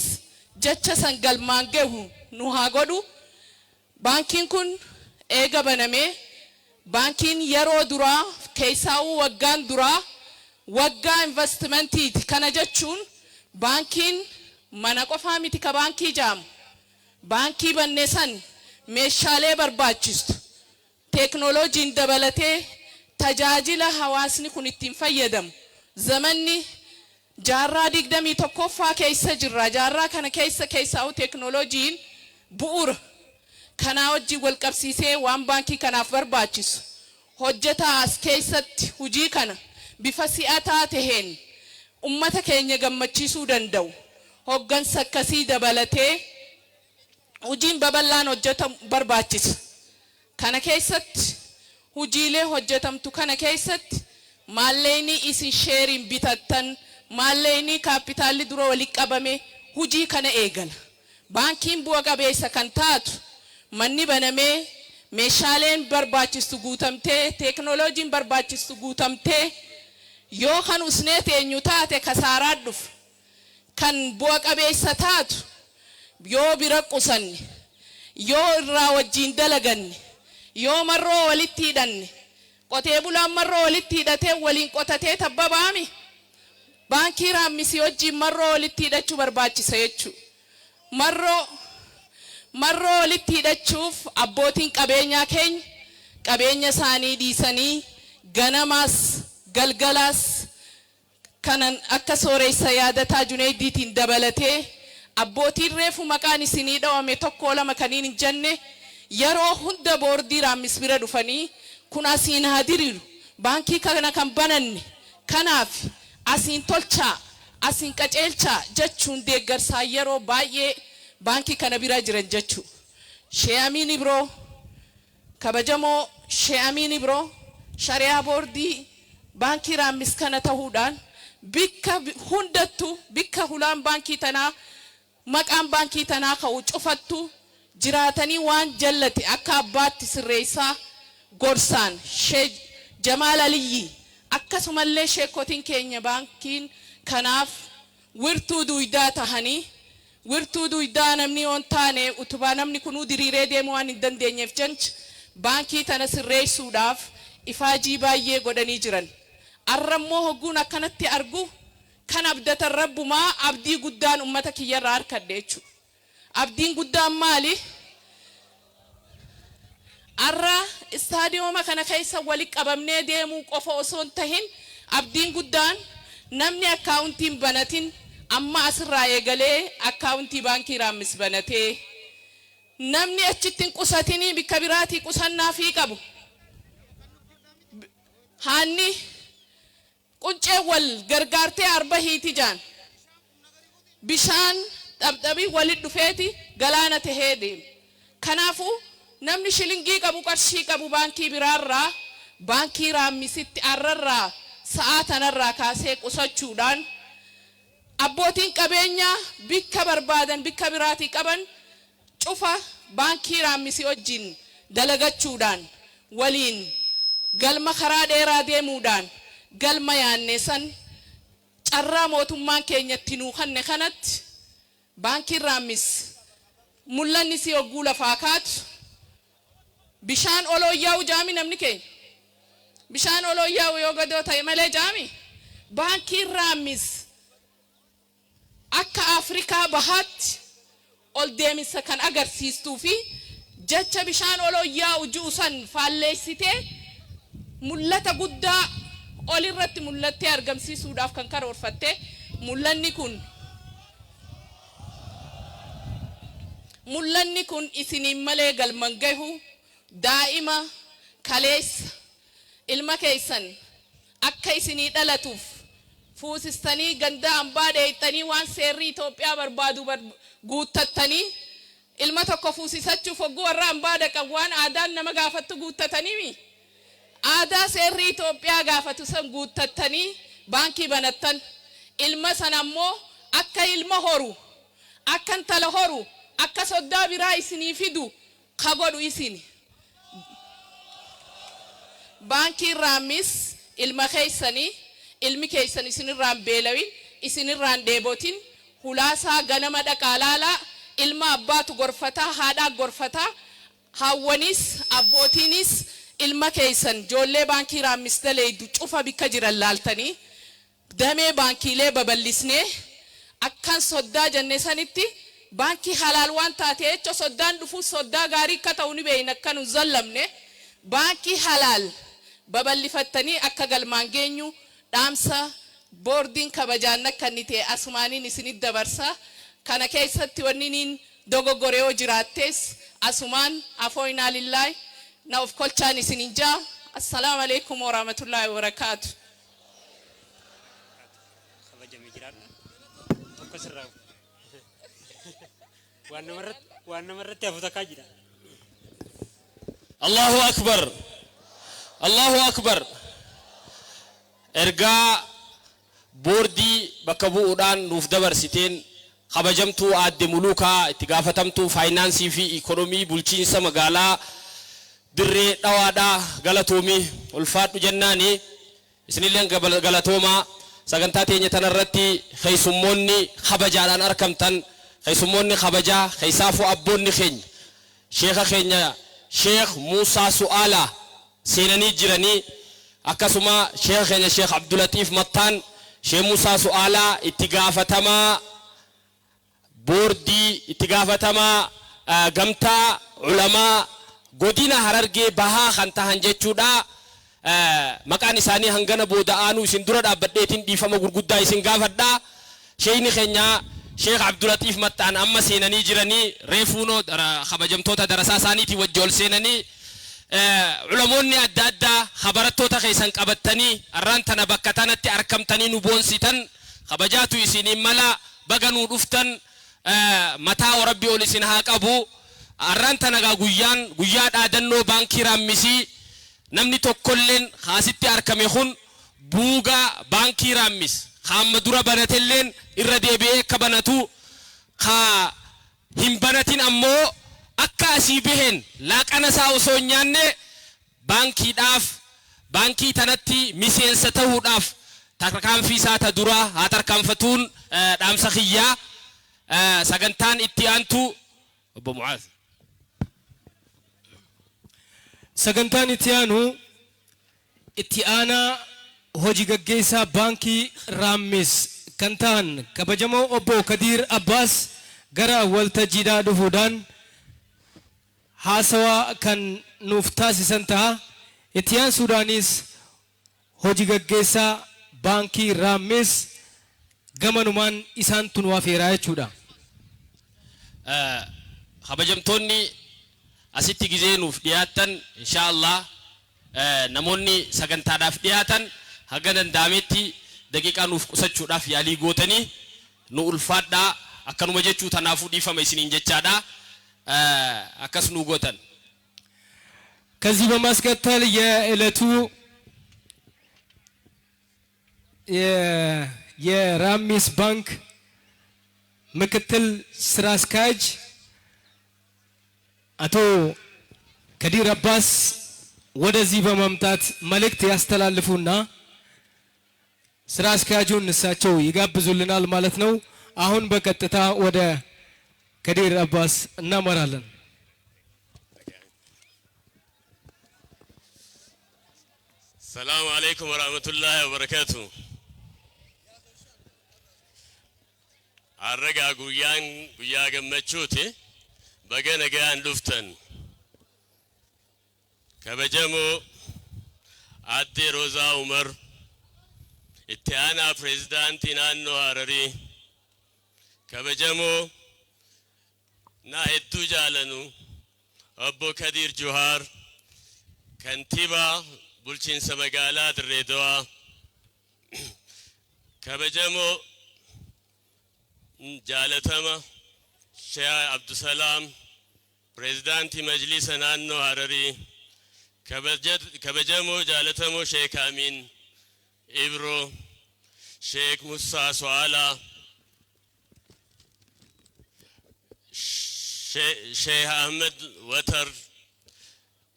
jacha san galmaan gahu nu haa godhu baankiin kun eega banamee baankiin yeroo duraa keessaa waggaan duraa waggaa investimentiiti kana jechuun baankiin mana qofaa miti ka baankii jaamu baankii banneessan meeshaalee barbaachistu teknooloojiin dabalatee tajaajila hawaasni kun ittiin fayyadamu zamanni jaarraa 21ffaa keessa jirra jaarraa kana keessaa teknooloojiin bu'uura kana wajjin wal qabsiisee waan baankii kanaaf barbaachisu hojjetaa as keessatti hujii kana bifa si'ataa taheen ummata keenya gammachiisuu danda'u hoggansa akkasii dabalatee hujiin babal'aan hojjetamu barbaachisa kana keessatti hujiilee hojjetamtu kana keessatti maalleeyni isin sheeriin bitattan maalleeyni kaapitaalli dura walitti qabame hujii kana eegala baankiin bu'a qabeessa kan taatu manni banamee meeshaaleen barbaachistu guutamtee teknooloojiin barbaachistu guutamtee yoo kan usnee teenyu taate kasaaraa dhufu kan bu'a qabeessa taatu yoo bira qusanne yoo irraa wajjin dalaganne yoo marroo walitti hidhanne qotee bulaan marroo walitti hidhatee waliin qotatee tabbabaami baankii Raammis wajjin marroo walitti hidhachuu barbaachisa jechuudha. Marroo walitti hidhachuuf abbootiin qabeenyaa keenya qabeenya isaanii dhiisanii ganamaas galgalaas kanan akka sooressa yaadataa Junayddiitiin dabalatee abbootiin reefu maqaan isinii dhawame tokko lama kaniin hin jenne yeroo hunda boordii Raammis bira dhufanii kun asiin haa diriiru baankii kana kan bananne kanaaf asiin tolchaa asiin qaceelchaa jechuun deeggarsaa yeroo baay'ee baankii kana bira jiran jechuu. Shee'amiin Ibroo kabajamoo Shee'amiin Ibroo shari'aa boordii baankii Raammis kana ta'uudhaan bikka hundattu bikka hulaan baankii tanaa maqaan baankii tanaa ka'u cufattu jiraatanii waan jallate akka abbaatti sirreessaa gorsaan Sheek Jamaal Aliyyi akkasumallee sheekotiin keenya baankiin kanaaf wirtuu duwidaa tahanii wirtuu duwidaa namni on taane utubaa namni kunuu diriiree deemuu waan hin dandeenyeef jecha baankii tana sirreessuudhaaf ifaajii baay'ee godhanii jiran. Arrammoo hogguun akkanatti argu kan abdatan rabbumaa abdii guddaan ummata kiyyarraa harkadhe jechuudha. Abdiin guddaan maali? Arra istaadiyooma kana keessa walitti qabamnee deemuu qofa osoo hin tahin abdiin guddaan namni akkaawuntiin banatin amma asirraa eegalee akkaawuntii baankii Raammis banatee namni achitti hin qusatinii bikka biraatii qusannaa fi qabu. Haanni quncee wal gargaartee arba hiiti jaan bishaan dhabdhabii walit dhufeeti galaana tahee deema. Kanaafuu namni shilingii qabu qarshii qabu baankii biraarraa baankii Raammisitti arrarraa sa'aa tanarraa kaasee qusachuudhaan abbootiin qabeenyaa bikka barbaadan bikka biraatii qaban cufa baankii Raammisii wajjin dalagachuudhaan waliin galma karaa dheeraa deemuudhaan galma yaannesan carraa mootummaan keenyatti nuu kanne kanatti baankiin Raammis mul'anni si hogguu lafaa kaatu bishaan olooyyaa'u jaami namni keenya bishaan olooyyaa'u yoo gadoo ta'e malee jaami baankiin Raammis akka Afrikaa bahaatti ol deemisa kan agarsiistuu fi jecha bishaan olooyyaa'u juusan faalleessitee mul'ata guddaa olirratti mul'attee argamsiisuudhaaf kan karoorfatte mul'anni kun isiniin malee galman gahu daa'ima kaleessa ilma keessan akka isinii dhalatuuf fuusistanii gandaa hambaa dheeyxanii waan seerri Itoophiyaa barbaadu guuttattanii ilma tokko fuusisachuuf hogguu warra hambaa dhaqan waan aadaan nama gaafattu guuttatanii aadaa seerri Itoophiyaa gaafatu san guuttattanii baankii banattan ilma san ammoo akka ilma horu akka intala horu akka soddaa biraa isinii fidu kagodhu isini baankii Raammis ilma keessanii ilmi keessan isinirraan beelawin isinirraan deebotin hulaasaa ganama dhaqaalaalaa ilma abbaatu gorfataa haadhaa gorfataa hawwanis abbootiinis ilma keessan joollee baankii Raammis daleeydu cufa bikka jiran laaltanii damee baankiilee babal'isnee akkan soddaa jenne sanitti baankii halaal waan taate jecha soddaan dhufu soddaa gaarii akka ta'u ni beeyna akka nu zallamne baankii halaal babal'ifattanii akka galmaan geenyu dhaamsa boordiin kabajaan akka inni ta'e asumaaniin isinit dabarsa kana keessatti wanniin dogoggoree jiraattees asumaan afooyinaa lillaay na of kolchaan isinin jaa. Assalaamu alaykum wa rahmatullahi wa barakatuh. Allahu akbar Allahu akbar ergaa boordii bakka bu'uudhaan nuuf dabarsiteen kabajamtuu aadde muluukaa itti gaafatamtuu faayinaansii fi ikonomii bulchiinsa magaalaa dirree dhawaadhaa galatoomii ulfaadhu jennaani isinillee galatoomaa sagantaa teenya tanarratti keessummoonni kabajaadhaan argamtan keessummoonni kabajaa keessaafu abboonni keenya sheekha keenya Sheekh Musa Su'ala seenanii jiranii akkasuma sheekha keenya Sheekh Abdulatif Mattaan Sheekh Musa Su'ala itti gaafatamaa boordii itti gaafatamaa gamtaa ulamaa godina Harargee bahaa kan tahan jechuudha maqaan isaanii hangana booda'aanu isin dura dhaabbadheetiin dhiifama gurguddaa isin gaafadha sheeyni keenya Sheekh Abdulatif Mattaan amma seenanii jiranii reefuunoo kabajamtoota darasaa isaaniitii wajji ol seenanii ulamoonni adda addaa habarattoota keessan qabattanii arraan tana bakka tanatti argamtanii nu boonsitan kabajaatu isiniin mala baga nuu dhuftan mataa rabbi ol isin haa qabu arraan tana guyyaa dhaadannoo baankii Raammisii namni tokkolleen haasitti argame kun buuga baankii Raammis hamma dura banatelleen irra deebi'ee akka banatu hin banatin ammoo akka asii behen laaqana isaa osoo hin nyaanne baankiidhaaf baankii tanatti miseensa ta'uudhaaf tarkaanfii isaa ta dura haa tarkaanfatuun dhaamsa kiyyaa sagantaan itti aantu obbo Mu'aaz sagantaan itti aanu itti aanaa hojii gaggeessaa baankii Raammis kan ta'an kabajamoo obbo Kadiir Abbaas gara waltajjiidhaa dhufuudhaan haasawaa kan nuuf taasisan ta'a itti aansuudhaanis hojii gaggeessaa baankii Raammis gamanumaan isaan tun waafeeraa jechuudha. kabajamtoonni asitti gizee nuuf dhiyaatan inshallah namoonni sagantaadhaaf dhiyaatan haga danda'ametti daqiiqaa nuuf qusachuudhaaf yaalii gootanii nu ulfaadhaa akkanuma jechuu tanaafuu dhiifama isiniin jechaadha akkas nu gootan. ከዚህ በማስከተል የዕለቱ የራምሚስ ባንክ ምክትል ስራ አስኪያጅ አቶ ከዲር አባስ ወደዚህ በመምጣት መልእክት ያስተላልፉና ስራ አስኪያጁን እሳቸው ይጋብዙልናል ማለት ነው። አሁን በቀጥታ ወደ ከዲር አባስ እናመራለን። السلام عليكم ورحمة الله وبركاته. الرجع قيان جمتشوتي بقنا جان لفتن كبجمو عدي روزا عمر اتهانا بريزيدانتي نانو هرري كبجمو ناهدو جالنو أبو كدير جوهر كنتيبا بولشين سمجالات الردوا كبجمو جالتما شيخ عبد السلام بريزيدانتي مجلس نانو هرري كبجمو جالتمو شيخ امين إبرو شيخ موسى سوالا شيخ أحمد وتر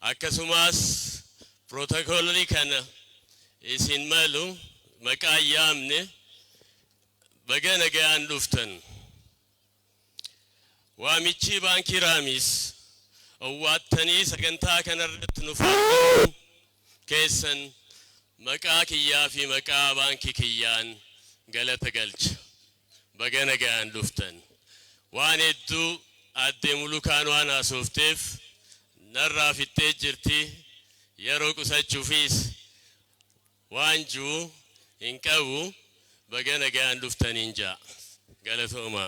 أكسوماس بروتوكولي كان إسين مالو مكا يامني بغانا جان لفتن واميتشي بانكي راميس واتني سكنتا كان رت نفاق كيسن مكا كيا في مكا بانكي كيان غلط غلج بغانا جان لفتن وانيدو أدي ملوكان وانا سوفتيف نرى في التجرتي يروك ساتشوفيس وانجو إنكاو بغانا جان لفتن إنجا غلطهما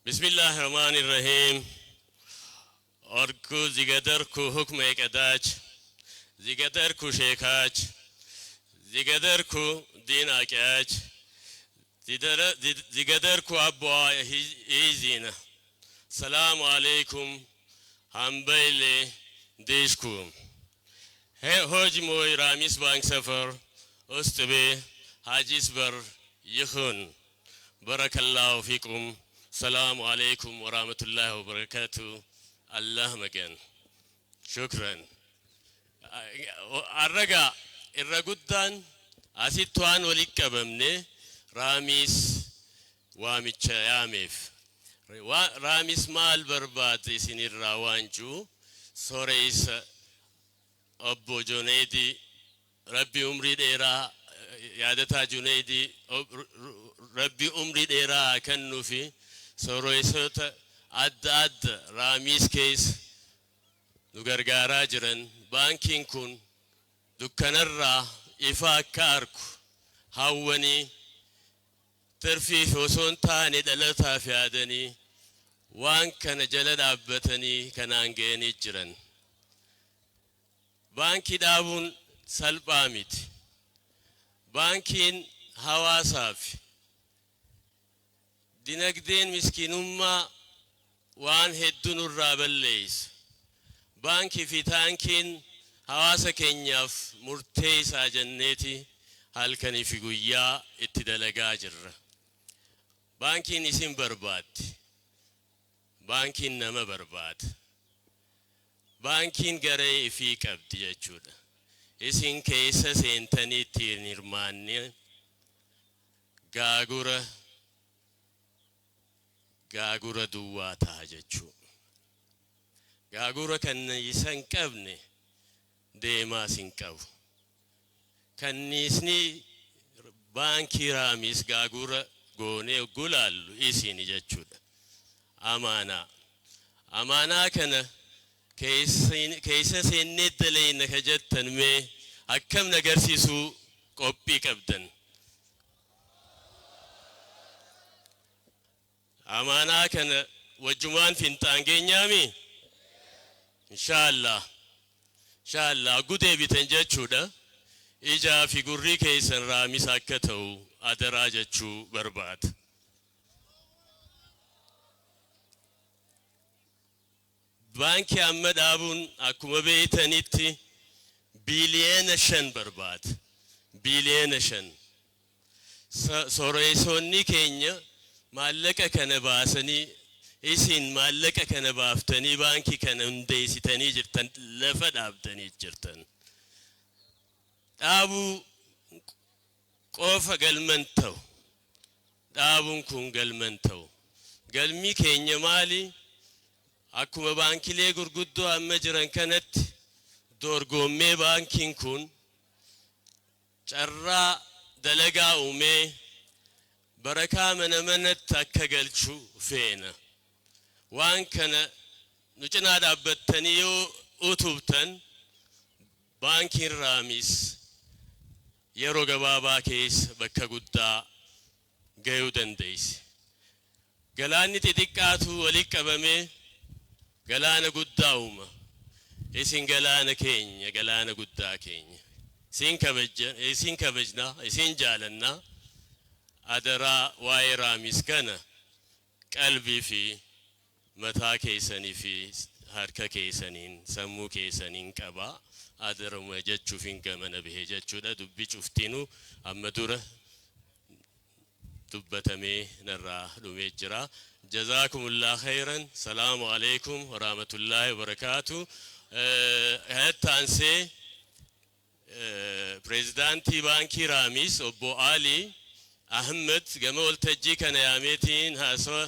بسم الله الرحمن الرحيم أركو زيقدركو حكم إكداج زيقدركو شيكاج زيقدركو دين أكاج زيقدركو أبوا إيزينا السلام عليكم همبيلي ديشكو هوجي موي راميس بانك سفر أستبي حاجيس بر يخون بارك الله فيكم السلام عليكم ورحمة الله وبركاته الله مكان شكرا الرجع irra guddaan asitti waan walitti qabamne Raammis waamicha yaameef. Raammis maal barbaade isinirraa waanjuu sooreysa obbo Junaidi Rabbi umrii dheeraa yaadataa Junaidi Rabbi umrii dheeraa kennuufi sooreysoota adda adda Raammis keessa nu gargaaraa jiran baankiin kun dukkanarraa ifa akka argu hawwanii tarfiif osoo hin taane dhalataaf yaadanii waan kana jala dhaabbatanii kanaan ga'anii jiran. Baankii dhaabuun salphaa miti. Baankiin hawaasaaf dinagdeen miskiinummaa waan hedduu nurraa balleessa. Baankii fi taankiin hawaasa keenyaaf murtee isaa jenneeti halkanii fi guyyaa itti dalagaa jirra. Baankiin isin barbaaddi. Baankiin nama barbaada. Baankiin garee ifii qabdi jechuudha. Isin keessa seentanii ittiin hirmaanne gaagura duwwaa ta'a jechuudha. Gaagura kan isan qabne deemaas hin qabu. Kanniisni baankii Raammis gaagura goonee gulaallu isin jechuudha. Amaanaa kana keessa seennee dalayna ka jettan mee akkam nagarsiisuu qophii qabdan. Amaanaa kana wajjumaan finxaan geenyaami. Inshallah gudee bitan jechuudha. Ijaa fi gurri keessan Raammis akka ta'u adaraa jechuu barbaada. Baankii amma dhaabuun akkuma beeytanitti biiliyeena 5 barbaada. Biiliyeena 5. Sooreysoonni keenya maallaqa kana baasanii isin maallaqa kana baaftanii baankii kana hundeessitanii jirtan lafa dhaabdanii jirtan. Dhaabuu qofa galman ta'u. Dhaabuun kun galman ta'u. Galmi keenya maali? Akkuma baankilee gurguddoo amma jiran kanatti dorgommee baankiin kun carraa dalagaa uumee barakaa mana manatti akka galchu feena. Waan kana nu cinaa dhaabbattanii yoo utubtan baankiin Raammis yeroo gabaabaa keessa bakka guddaa ga'uu dandeessi. Galaanni xixiqqaatu walitti qabamee galaana guddaa uuma. Isin galaana keenya, galaana guddaa keenya. Isin kabajna, isin jaalanna. Adaraa waa'ee Raammis kana qalbii fi mataa keessanii fi harka keessaniin, sammuu keessaniin qabaa. Adaruma jechuuf hin gamana bahee jechuudha. Dubbi cuftiinuu amma dura dubbatamee narraa dhumee jira. Jazakumullah khairan. Salaamu alaikum wa rahmatullahi wa barakatuh. Hattaansee Pireezidaantii Baankii Raammis obbo Ali Ahmad gama waltajjii kana yaameetiin haasawa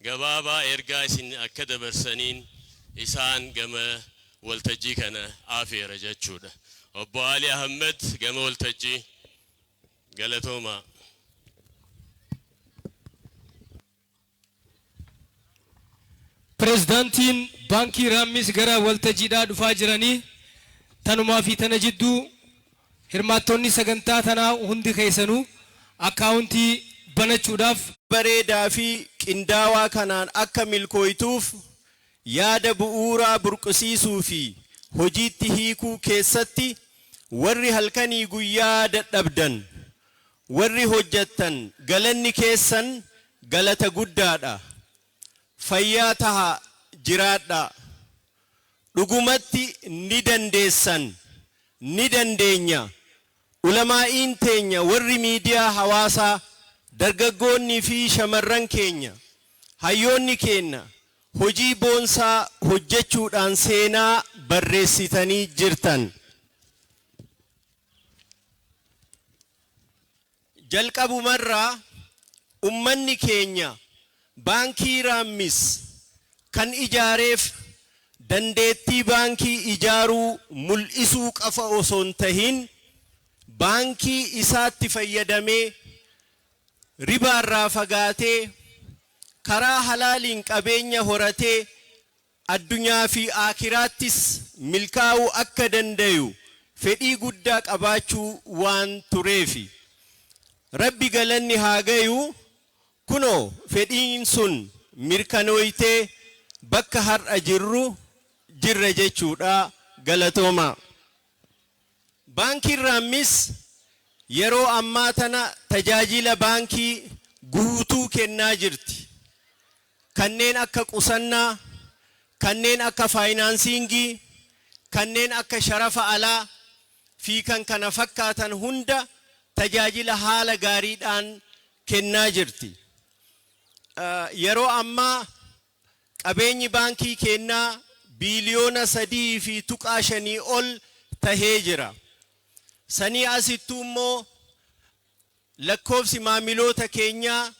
gabaabaa ergaa isin akka dabarsaniin isaan gama waltajjii kana afeera jechuudha. Obbo Ali Ahmad gama waltajjii galatooma. Pireezidaantiin Baankii Raammis gara waltajjiidhaa dhufaa jiranii tanumaa fi tana jidduu hirmaattonni sagantaa tanaa hundi keessanuu akkaawuntii banachuudhaaf bareedaa fi qindaawaa kanaan akka milkooytuuf yaada bu'uuraa burqisiisuu fi hojiitti hiikuu keessatti warri halkanii guyyaa dadhabdan warri hojjettan galanni keessan galata guddaadha. Fayyaa taha jiraadha. Dhugumatti ni dandeessan ni dandeenya. Ulamaa'iin teenya warri miidiyaa hawaasaa dargaggoonni fi shamarran keenya hayyoonni keenya hojii boonsaa hojjechuudhaan seenaa barreessitanii jirtan. jalqabumarraa ummanni keenya baankii Raammis kan ijaareef dandeettii baankii ijaaruu mul'isuu qafa osoo hin tahin baankii isaatti fayyadamee ribaarraa fagaatee karaa halaaliin qabeenya horatee addunyaa fi aakiraattis milkaa'uu akka dandayu fedhii guddaa qabaachuu waan tureefi rabbi galanni haa gayu kunoo fedhiin sun mirkanooytee bakka har'a jirra jechuudha galatooma. Baankiin Raammis yeroo ammaa tana tajaajila baankii guutuu kennaa jirti. Kanneen akka qusannaa, kanneen akka faayinaansiingii, kanneen akka sharafa alaa fi kan kana fakkaatan hunda tajaajila haala gaariidhaan kennaa jirti. Yeroo ammaa qabeenyi baankii kennaa biiliyoona 3.5 ol tahee jira. Sanii asittuu immoo lakkoofsi maamiloota keenyaa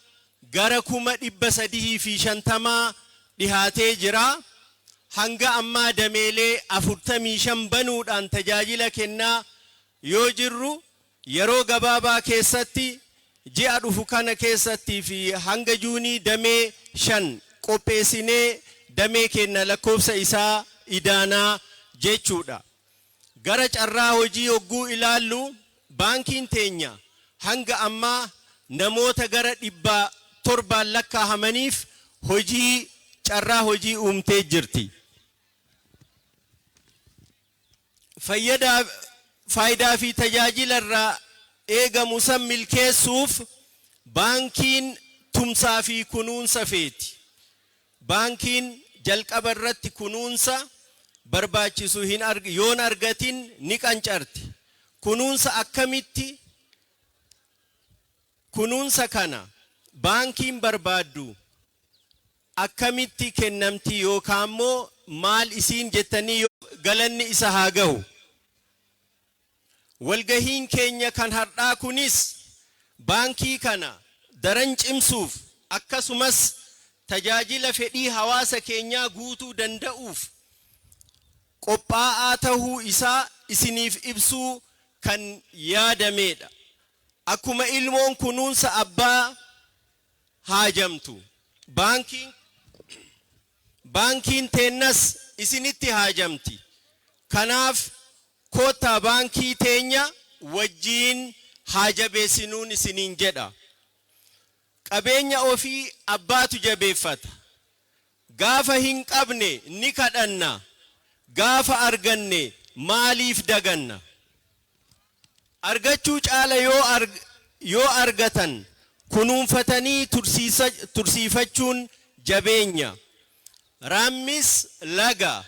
gara 350 dhihaatee jira. Hanga ammaa dameelee 45 banuudhaan tajaajila kennaa yoo jirru yeroo gabaabaa keessatti ji'a dhufu kana keessatti fi hanga juunii damee 5 qopheessinee damee kenna lakkoofsa isaa idaanaa jechuudha. Gara carraa hojii hogguu ilaallu baankiin teenya hanga ammaa namoota gara 700 lakkaa'amaniif hojii carraa hojii uumtee jirti. Faayidaa fi tajaajila irraa eegamu san milkeessuuf baankiin tumsaa fi kunuunsa feeti. Baankiin jalqaba irratti kunuunsa barbaachisu yoon argatin ni qancarti. Kunuunsa akkamitti? Kunuunsa kana baankiin barbaaddu akkamitti kennamti yookaan immoo maal isiin jettanii galanni isa haa gahu. Walgahiin keenya kan har'aa kunis baankii kana daran cimsuuf akkasumas tajaajila fedhii hawaasa keenyaa guutuu danda'uuf qophaa'aa tahuu isaa isiniif ibsuu kan yaadameedha. Akkuma ilmoon kunuunsa abbaa haajamtu baankiin teennas isinitti haajamti. Kanaaf koottaa baankii teenya wajjiin haajabeessinuun isiniin jedha. Qabeenya ofii abbaatu jabeeffata. Gaafa hin qabne ni kadhanna. Gaafa arganne maaliif daganna? Argachuu caala yoo argatan kunuunfatanii tursiifachuun jabeenya. Raammis laga.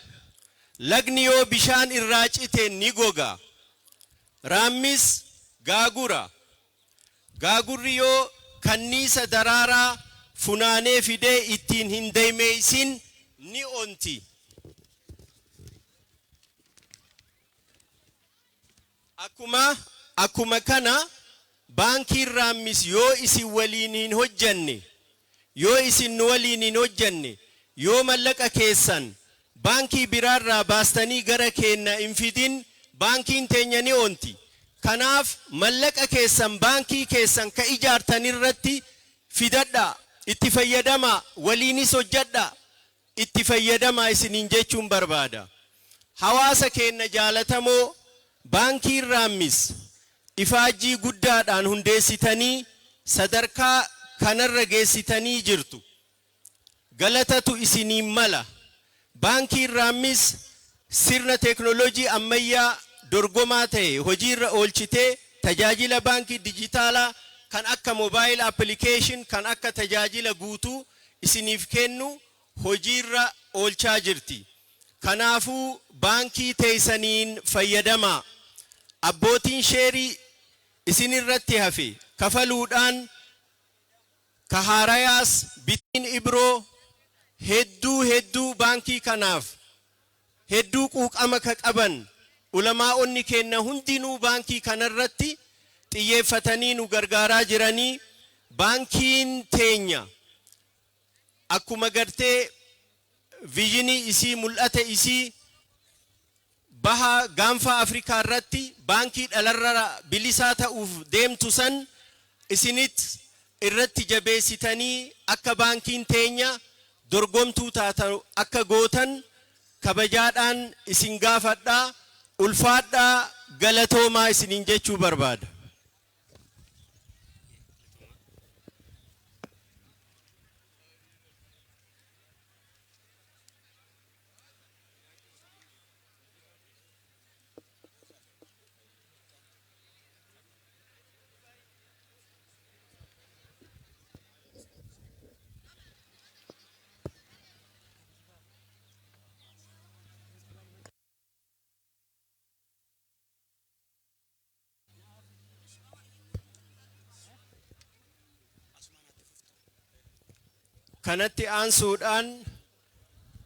Lagni yoo bishaan irraa cite ni goga. Raammis gaagura. Gaagurri yoo kanniisa daraaraa funaanee fidee ittiin hin deemeessin ni onti. Akkuma kana baankiin Raammis yoo isin waliin hin hojjanne yoo mallaqa keessan baankii biraarraa baastanii gara keenya hin fidin baankiin teenya ni onti. Kanaaf mallaqa keessan baankii keessan ka ijaartan irratti fidadha, itti fayyadama, waliinis hojjadha, itti fayyadama isiniin jechuun barbaada. Hawaasa keenya jaalatamoo baankiin Raammis ifaajjii guddaadhaan hundeessitanii sadarkaa kanarra geessitanii jirtu. Galatatu isiniin mala. Baankiin Raammis sirna teknoolojii ammayyaa dorgomaa ta'e hojiirra oolchitee tajaajila baankii dijitaalaa kan akka mobile application kan akka tajaajila guutuu isiniif kennu hojiirra oolchaa jirti. Kanaafuu baankii teessaniin fayyadamaa. Abbootiin sheerii isinirratti hafe kafaluudhaan kaharayaas bitiin ibroo hedduu baankii kanaaf hedduu quuqama ka qaban ulamaa'onni keenya hundinuu baankii kanarratti xiyyeeffatanii nu gargaaraa jiranii baankiin teenya akkuma gartee viijinii isii mul'ata isii baha gaanfa Afrikaa irratti baankii dhalarra bilisaa ta'uuf deemtu san isinit irratti jabeessitanii akka baankiin teenya dorgomtuu taatan akka gootan kabajaadhaan isin gaafadhaa ulfaadhaa galatoomaa isiniin jechuu barbaada. kanatti aansuudhaan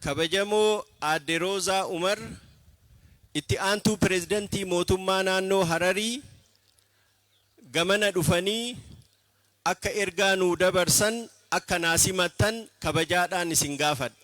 kabajamoo Aadde Roozaa Umar itti aantuu pirezidantii mootummaa naannoo Hararii gamana dhufanii akka ergaa nuu dabarsan akka naasimattan kabajaadhaan isin gaafadha.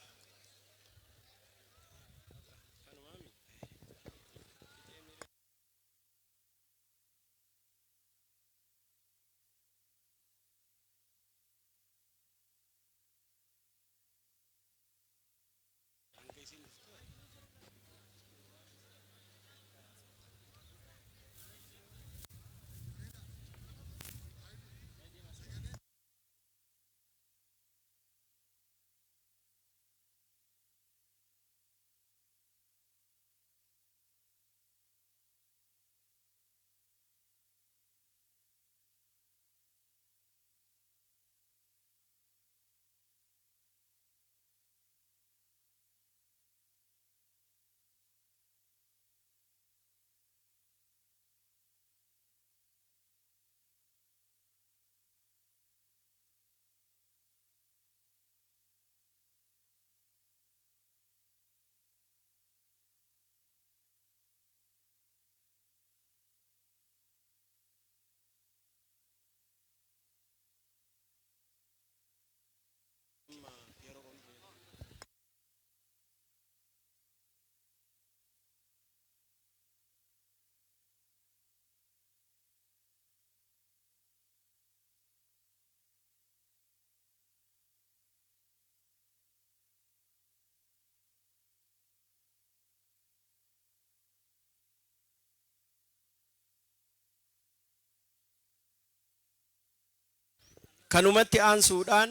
kanumatti aansuudhaan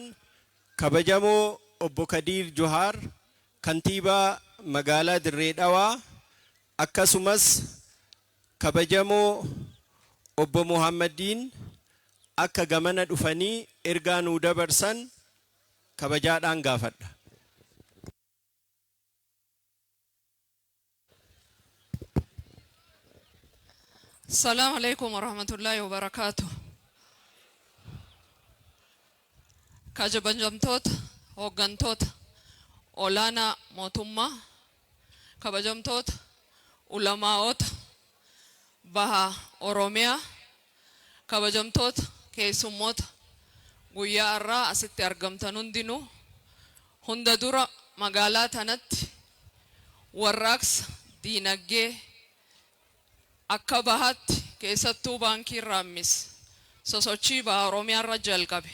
kabajamoo obbo Kadiir Johaar kantiibaa magaalaa Dirree Dhawaa akkasumas kabajamoo obbo Muhammadiin akka gamana dhufanii ergaa nuu dabarsan kabajaadhaan gaafadha. Assalamu alaikum warahmatullahi wabarakatuh. Kabajamtoota hooggantoota olaanaa mootummaa, kabajamtoota ulamaa'ota baha Oromiyaa, kabajamtoota keessummoota guyyaa irraa asitti argamtan hundinuu hunda dura magaalaa tanatti warraaqsa diinagdee akka bahaatti keessattuu baankii Raammis sosochii baha Oromiyaa irra jalqabe.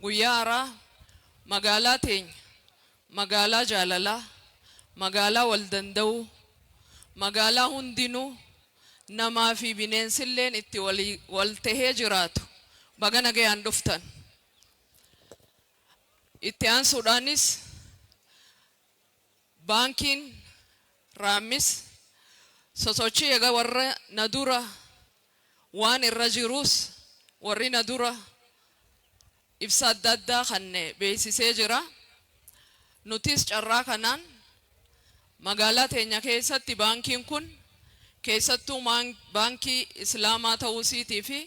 Guyyaa irraa magaalaa teenya, magaalaa jaalalaa, magaalaa wal danda'uu, magaalaa hundinuu namaa fi bineensilleen itti wal tahee jiraatu baga nagayaan dhuftan. Itti aansuudhaanis baankiin Raammis sosochii egaa warra na dura waan irra jirus warri na dura ibsa adda addaa kan beeksisee jira. Nutis carraa kanaan magaalaa teenya keessatti baankiin kun keessattuu baankii islaamaa ta'uusiitii fi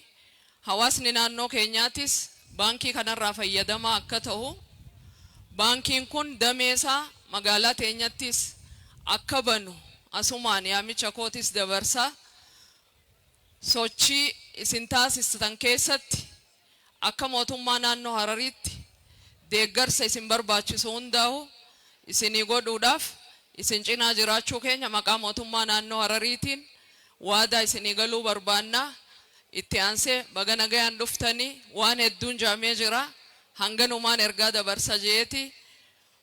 hawaasni naannoo keenyaatis baankii kanarraa fayyadamaa akka ta'u, baankiin kun dameesaa magaalaa teenyattis akka banu asumaan yaamicha kootis dabarsaa sochii isin taasistan keessatti akka mootummaa naannoo Hararitti deeggarsa isin barbaachisu hundaa'u isinii godhuudhaaf isin cinaa jiraachuu keenya maqaa mootummaa naannoo Harariitiin waadaa isinii galuu barbaannaa. Itti aansee baga nagayaan dhuftanii waan hedduun jaamee jira. Hanganumaan ergaa dabarsa jeeti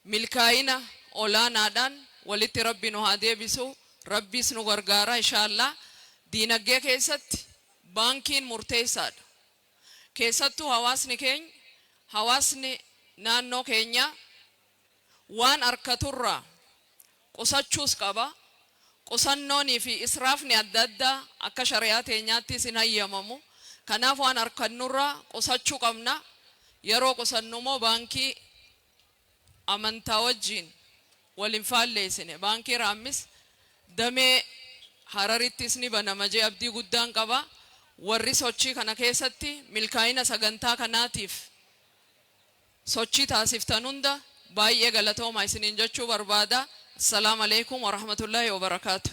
milkaa'ina olaanaadhaan walitti rabbi nu haa deebisu. Rabbiis nu gargaara inshaallah. Diinagdee keessatti baankiin murteessaadha. Keessattuu hawaasni naannoo keenya waan arkaturraa qusachuus qaba. Qusannoonii fi israafni adda addaa akka shari'aa teenyaatti isin hayyamamu. Kanaaf waan arkannurraa qusachuu qabna. Yeroo qusannumoo baankii amantaa wajjiin waliin faalleessine. Baankii Raammis damee Hararittis ni banama jee abdii guddaan qaba. Warri sochii kana keessatti milkaa'ina sagantaa kanaatiif sochii taasiftan hunda baay'ee galatooma isiniin jechuu barbaada. Assalamu alaikum wa rahmatullahi wa barakatuh.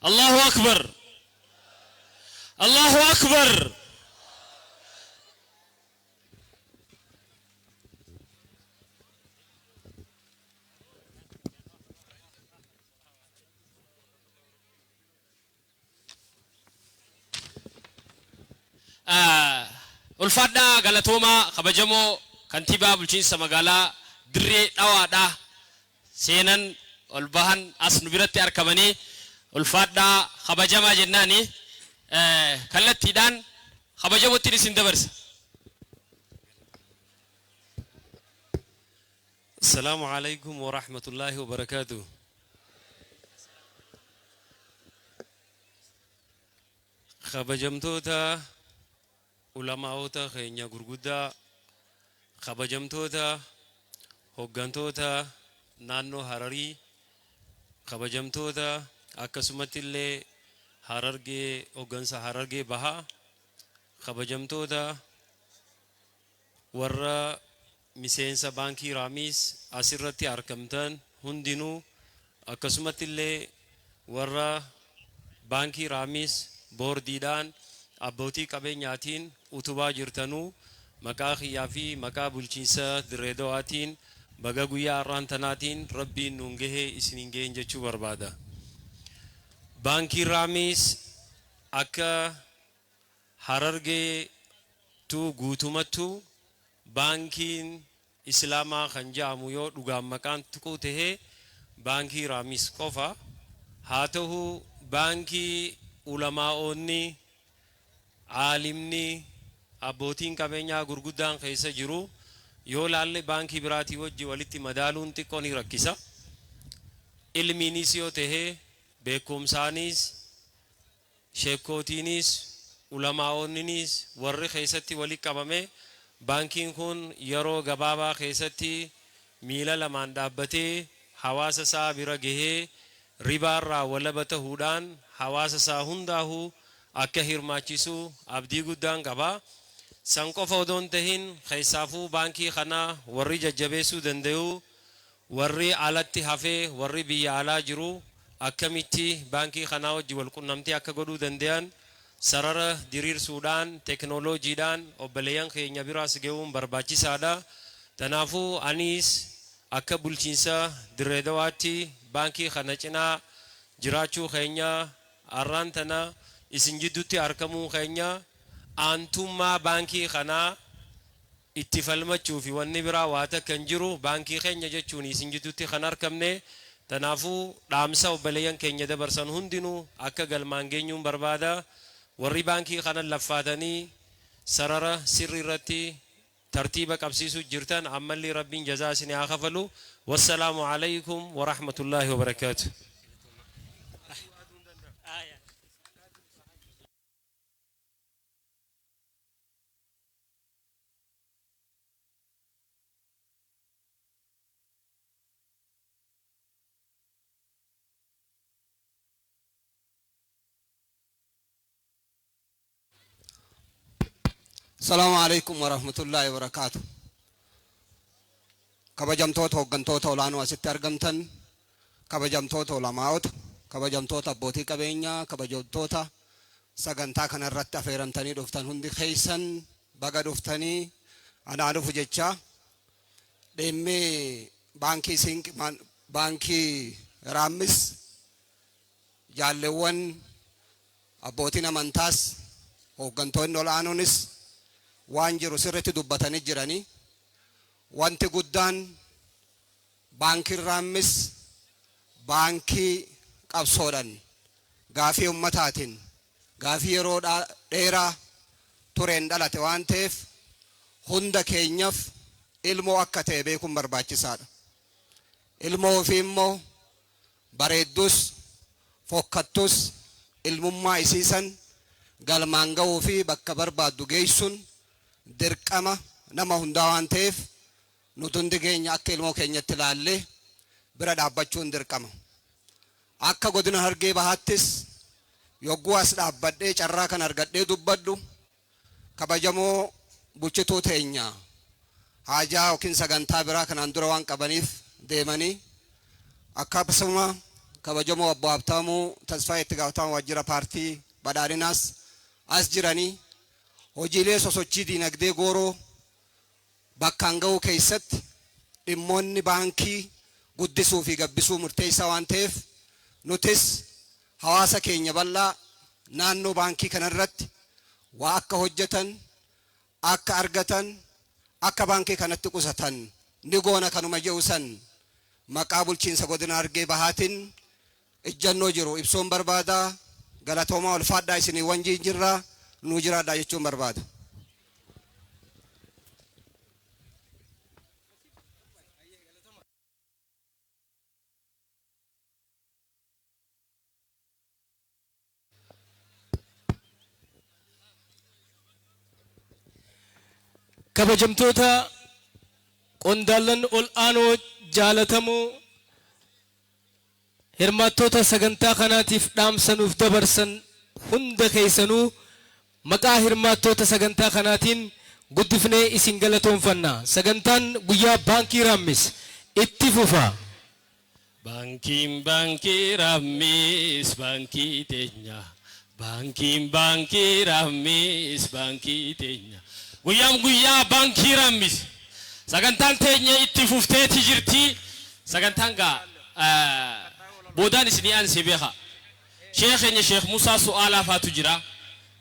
Allahu Akbar. Allahu Akbar. Ulfadda galatoma kabajamo kantiba bulchiinsa magaalaa dirree dhawaadha seenan olbahan as nu biratti argamanii ulfadda kabajamaa jennaani kallattiidhaan kabajamotti isin dabarsa. Assalamu alaikum wa rahmatullahi wa barakatuh. Kabajamtoota ulamaa'ota keenya gurguddaa kabajamtoota hoggantoota naannoo Hararii kabajamtoota akkasumatti illee Harargee hoggansa Harargee bahaa kabajamtoota warra miseensa baankii Raammis asirratti argamtan hundinuu akkasumatti illee warra baankii Raammis boordiidhaan abbootii qabeenyaatiin utubaa jirtanuu maqaa khiyyaa fi maqaa bulchiinsa dirree dawaatiin baga guyyaa har'aan tanaatiin rabbiin nuun gahee isiniin gaheen jechuu barbaada. Baankii Raammis akka Harargee tu guutumattu baankiin islaamaa kan jedhamu yoo dhugaan maqaan tuquu tahee baankii Raammis qofa haa ta'u baankii ulamaa'onni aalimni abbootiin qabeenyaa gurguddaan keessa jiru yoo laalle baankii biraatii wajji walitti madaaluun xiqqoo ni rakkisa. Ilmiinis yoo tahee beekumsaanis sheekootiinis ulamaa'onninis warri keessatti walitti qabame baankiin kun yeroo gabaabaa keessatti miila lamaan dhaabbatee hawaasa isaa bira gahee ribaarraa walaba ta'uudhaan hawaasa isaa hundaa'uu akka hirmaachisu abdii guddaan qaba. San qofa odoon tahin keessaafuu baankii kana warri jajjabeessuu danda'u warri alatti hafee warri biyya alaa jiru akkamitti baankii kana wajji wal qunnamtii akka godhuu danda'an sarara diriirsuudhaan teknooloojiidhaan obboleeyyan keenya biraas ga'uun barbaachisaadha. Tanaafuu anis akka bulchiinsa dirree dawaatti baankii kana cinaa jiraachuu keenya har'aan tana isin jidduutti argamuu keenya aantummaa baankii kana itti falmachuu fi wanni biraa waa takka hin jiru baankii keenya jechuun isin jidduutti kan argamne. Tanaafuu dhaamsa obboleeyyan keenya dabarsan hundinuu akka galmaan geenyuun barbaada. Warri baankii kana laffaatanii sarara sirrii irratti tartiiba qabsiisuu jirtan ammallee rabbiin jazaa isin haa kafalu. Wassalaamu alaikum wa rahmatullahi wa barakatuh. السلام عليكم ورحمة الله وبركاته. كبجمتوت هوغنتوت ولانو أستي أرغمتن kabajamtoota ulamaa'ota kabajamtoota abbootii qabeenyaa kabajamtoota sagantaa kanarratti affeeramtanii dhuftan hundi keessan baga dhuftanii anaa dhufu jecha dhimmi baankii Raammis jaalleewwan abbootiin amantaas hooggantoonni ol'aanoonis waan jiru sirriitti dubbatanii jiranii wanti guddaan baankii Raammis baankii qabsoodhaan gaafii ummataatiin gaafii yeroo dheeraa tureen dhalate waan ta'eef hunda keenyaaf ilmoo akka ta'e beekuun barbaachisaadha. Ilmoo ofii immoo bareeddus fokkattus ilmummaa isiisan galmaan ga'uu fi bakka barbaaddu geessuun dirqama nama hundaa waan ta'eef nuti hundi keenya akka ilmoo keenyatti ilaallee bira dhaabbachuun dirqama. Akka godina Harargee Bahaattis yogguu as dhaabbadhee carraa kan argadhee dubbadhu kabajamoo bulchituu teenya haajaa yookiin sagantaa biraa kanaan dura waan qabaniif deemanii akkasuma kabajamoo obbo Habtaamuu Tasfaa itti gaafatamaa waajjira paartii badhaadhinaas as jiranii hojiilee sosochii diinagdee gooroo bakkaan ga'uu keessatti dhimmoonni baankii guddisuu fi gabbisuu murteessaa waan ta'eef nutis hawaasa keenya bal'aa naannoo baankii kanarratti waa akka hojjetan akka argatan akka baankii kanatti qusatan ni goona kanuma je'usan maqaa bulchiinsa godina Harargee Bahaatiin ejjannoo jiru ibsuun barbaada galatoomaa ulfaadhaa isinii wajjin jirra nu jiraadhaa jechuun barbaada. kabajamtoota qondaallan ol'aanoo jaalatamoo hirmaattoota sagantaa kanaatiif dhaamsanuuf dabarsan hunda keessanuu maqaa hirmaattoota sagantaa kanaatiin guddifnee isin galatoonfanna. Sagantaan guyyaa baankii Raammis itti fufa. Baankii Raammis baankii teenya. Baankii Raammis baankii teenya. Guyyaa baankii Raammis sagantaan teenya itti fufteeti jirti. Sagantaan gaa boodaan isinii aansee beeka. Sheekh Musaa Su'aalaa faatu jira.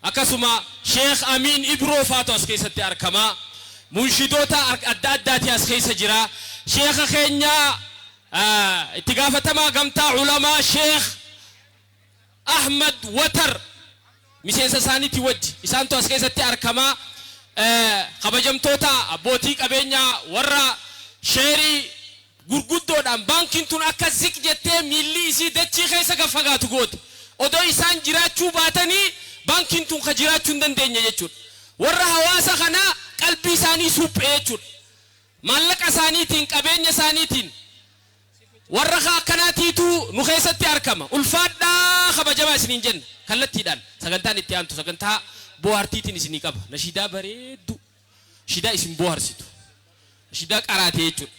Akkasuma Sheekh Amiin Ibroo faatu as keessatti argama. Munshidoota adda addaati as keessa jira. Sheekha keenya itti gaafatamaa gamtaa ulamaa Sheekh Ahmad Watar miseensa isaaniitti wajji isaantu as keessatti argama. Kabajamtoota abbootii qabeenyaa warra sheerii gurguddoodhaan baankiin tun akka ziq jettee miilli isii dachii keessa gaffagaatu goote odoo isaan jiraachuu baatanii baankiin tun ka jiraachuu hin dandeenye jechuudha. Warra hawaasa kana qalbii isaanii suphee jechuudha. Maallaqa isaaniitiin qabeenya isaaniitiin warra akkanaatiitu nu keessatti argama. Ulfaadhaa kabajamaa isiniin jenna kallattiidhaan sagantaan itti aantu sagantaa bohaartiitiin isinii qaba. Nashidaa bareeddu nashidaa isin bohaarsitu nashidaa qaraatee jechuudha.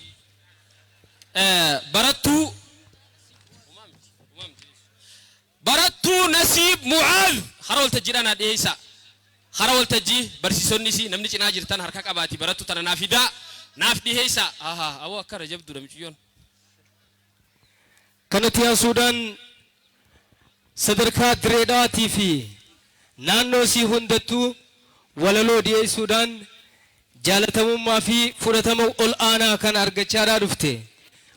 barattuu Nasiib Mu'aaz hara waltajjiidhaan adheessa hara waltajjii barsiisonni isii namni cinaa jirtan harka qabaati barattuu tana naaf dhiheessa awwa akka rajabduudha miciyyoon. Kanatti aansuudhaan sadarkaa direedhaatii fi naannoo isii hundattuu walaloo dhiyeessuudhaan jaalatamummaa fi fudhatama ol aanaa kan argachaa dhufte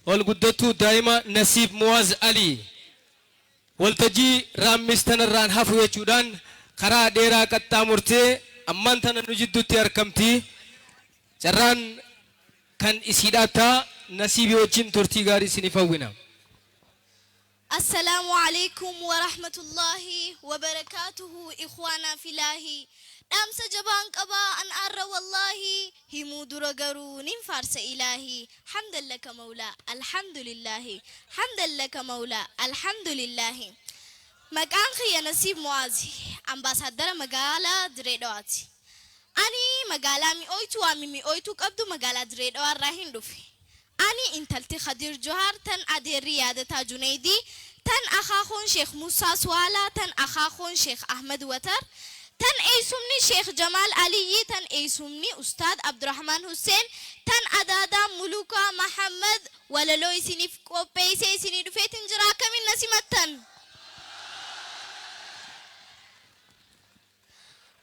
ol guddattuu daa'ima Nasiib Mu'aaz Ali waltajjii Raammis tanarraan hafu jechuudhaan karaa dheeraa qaxxaamurtee ammaan tana nu jidduutti argamti. Carraan kan isiidhaataa Nasiibii wajjin turtii gaarii isiniif hawwina. السلام عليكم ورحمة الله وبركاته إخوانا في الله أمس جبان قبا أن أرى والله همو درقرون فارس إلهي حمدا لك مولا الحمد لله حمدا لك مولا الحمد لله مكان خي نسيب موازي أمباسادر مقالة دريدواتي أني مقالة مي أويتو أمي مي أويتو قبدو مقالة دريدوات راهين دوفي أني انتلتي خدير جوهر تن أدير ريادة جنيدي تن أخاخون شيخ موسى سوالا تن أخاخون شيخ أحمد وتر تن ايسومني شيخ جمال علي تن ايسومني أستاذ عبد الرحمن حسين تن أدادا ملوكا محمد وللو يسيني فكوبي سيسيني دفيتن جراكا من نسيمتن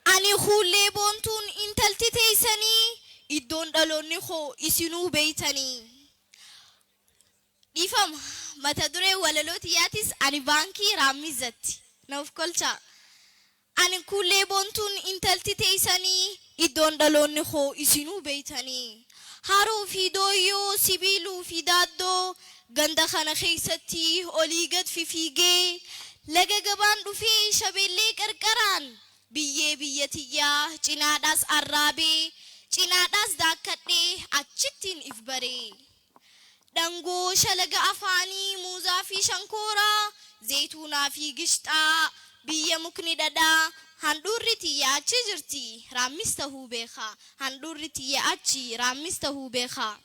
أني خولي بونتون انتلتي تيساني إدون دالوني خو إسينو بيتاني ديفم متى دري وللو تياتيس أني بانكي رامزت نوف كلتا أني كولي بونتون انتلتي تيساني إدون دالوني خو إسينو بيتاني هارو في دويو سيبيلو في دادو غندخانا خيستي أوليغت في فيجي لغا غبان دوفي شبيلي كركران بيه بيتيا چناداس عرابي چناداس داكتي أچتين إفبري دنگو شلغ أفاني موزا في شنكورا زيتونا في گشتا بيه مكني دادا هندوري تيا چجرتي رامستهو بيخا هندوري تيا أچي رامستهو بيخا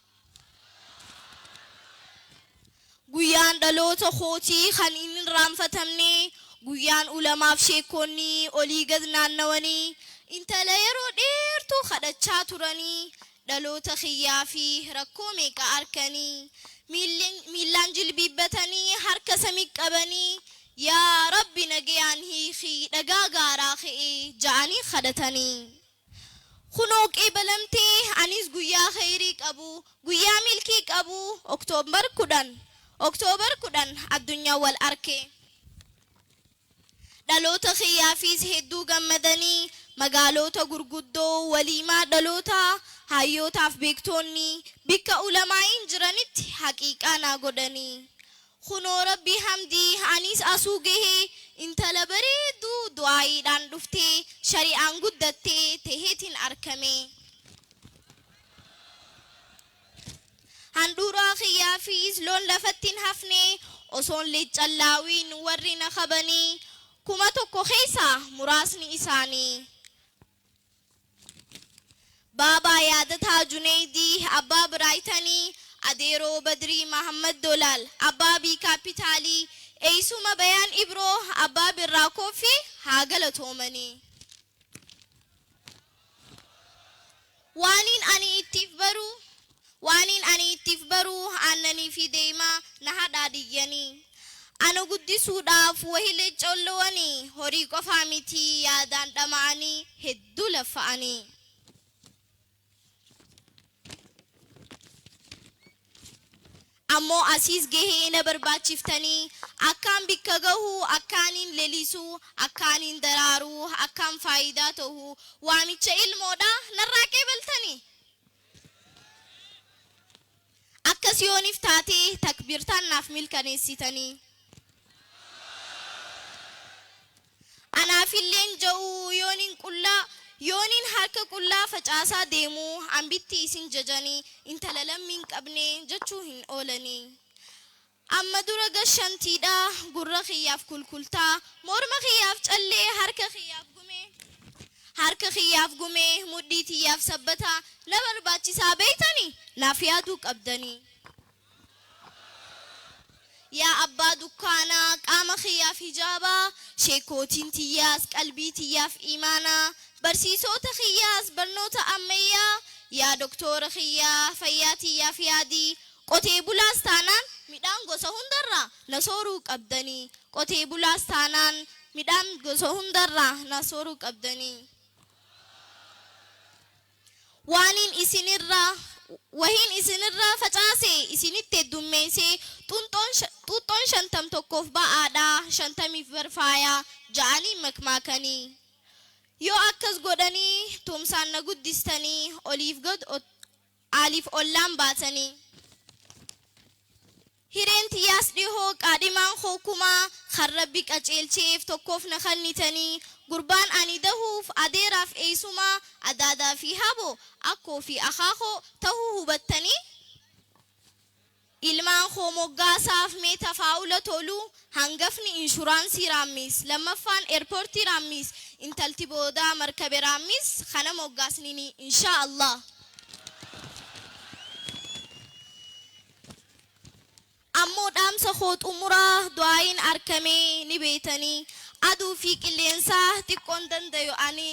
گویان دلوتا خوتي خانين رامفتمني گویان علماء شیکونی اولیگز نانوانی انت لا يرو ديرتو خدچا تورانی دلوتا خيافي ركومي كاركني ميلان جلبيبتني هركا سميك قبني يا ربي نجيان هيخي دغاغا راخي جاني خدتني خنوك إبلمتي أنيس گویا خيريك أبو گویا ملكيك أبو أكتوبر كدن الدنيا والأركي دلوتا خيافيز هدو غمدني مغالوتا غرغدو وليما دلوتا هايوتا فبيكتوني بك علماء جرانت حقيقة ناغدني خنو ربي حمدي أنيس أسوغه انت لبريدو دعاي دان دفتي شريعان قدتي تهيتين أركمي هندورا خيافيز لون لفتين حفني أصون لجلاوين ورين خبني كما توكو خيسا مراسني إساني بابا يادتا جنيدي أبا برايتاني أديرو بدري محمد دولال أبا بي كابيتالي أيسوما بيان إبرو أبا بالراكوفي هاغل تومني وانين أني اتفبرو أنني في ديما نهدا دياني أنا قدي سوداف وهيل جلواني هوريكو فاميتي يادان دماني هدو لفاني أمو أسيس جهي نبربات شفتني أكان بكغهو أكانين لليسو أكانين درارو أكان فايداته وامي تشيل مودا نراكي بلتني أكسيوني فتاتي تكبيرتان نافميل كنيسيتني أنا في اللين جو يونين هركا كلا فجاسا ديمو عم بيتي سين ججاني انت للمين كابني جتشوهن أولاني أما درجة شنتيدا قرر خياف كلتا مورما خياف تقلي هركا خياف قمي مديتي ياف سبتا نبر باتي سابيتني نافياتوك أبدني يا أبا دكانا قام خياف حجابا شيكوتين تياس قلبي تياف إيمانا برسيسو تخياس برنوتا أميا يا دكتور خياف فياتي يا فيادي قوتي بولاستانان ميدان غوسا هندرا نصوروك أبدني قوتي بولاستانان ميدان غوسا هندرا نصوروك أبدني وهين إسنرا فجاسي إسنت الدميسي تونتون شنتم توقف بعدا شنتمي فرفايا جاني مكماكني يو أكس غدني تومسان نقود دستني أوليف غد أليف أولام باتني هيرين تياس ديهو قادمان خوكما خربك أجيل شيف توقف نخلنتني قربان أني دهوف أديراف إيسوما أدادا في هابو أكو في أخاخو تهوه بتني إلمان خو مقاساف ميتا فاولة تولو هنگفني إنشورانسي راميس لما فان إيربورتي راميس انتلتي بودا مركب راميس خانا مقاسنيني إن شاء الله ammoo dhaamsa koot umuraa du'aayin arkamee ni beetanii aduu fi qilleensaa xiqqoon dandayo ani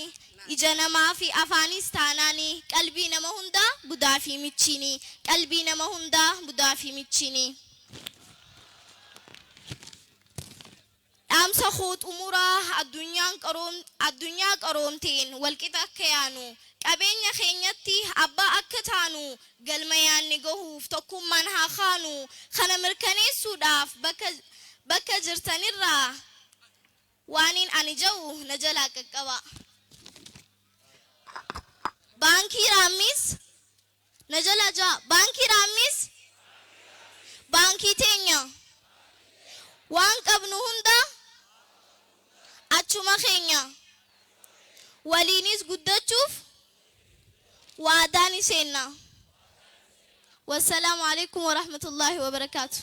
ija namaa fi afaanis taanaanii qalbii nama hundaa budaa fi michiini qalbii nama hundaa budaa fi michiini dhaamsa koot umuraa addunyaa qaroomteen walqixa akka yaanu qabeenya keenyatti abbaa akka taanu galma yaanni gahuuf tokkummaan haa kaanu kana mirkaneessuudhaaf bakka jirtanirraa waaniin ani ja'u na jalaa qaqqaba. Baankii Raammis na jalaa ja'a. Baankii Raammis baankii teenya waan qabnu hunda achuma keenya waliinis guddachuuf waadaan seenna. Wassalaamu alaikum wa rahmatullahi wa barakatuh.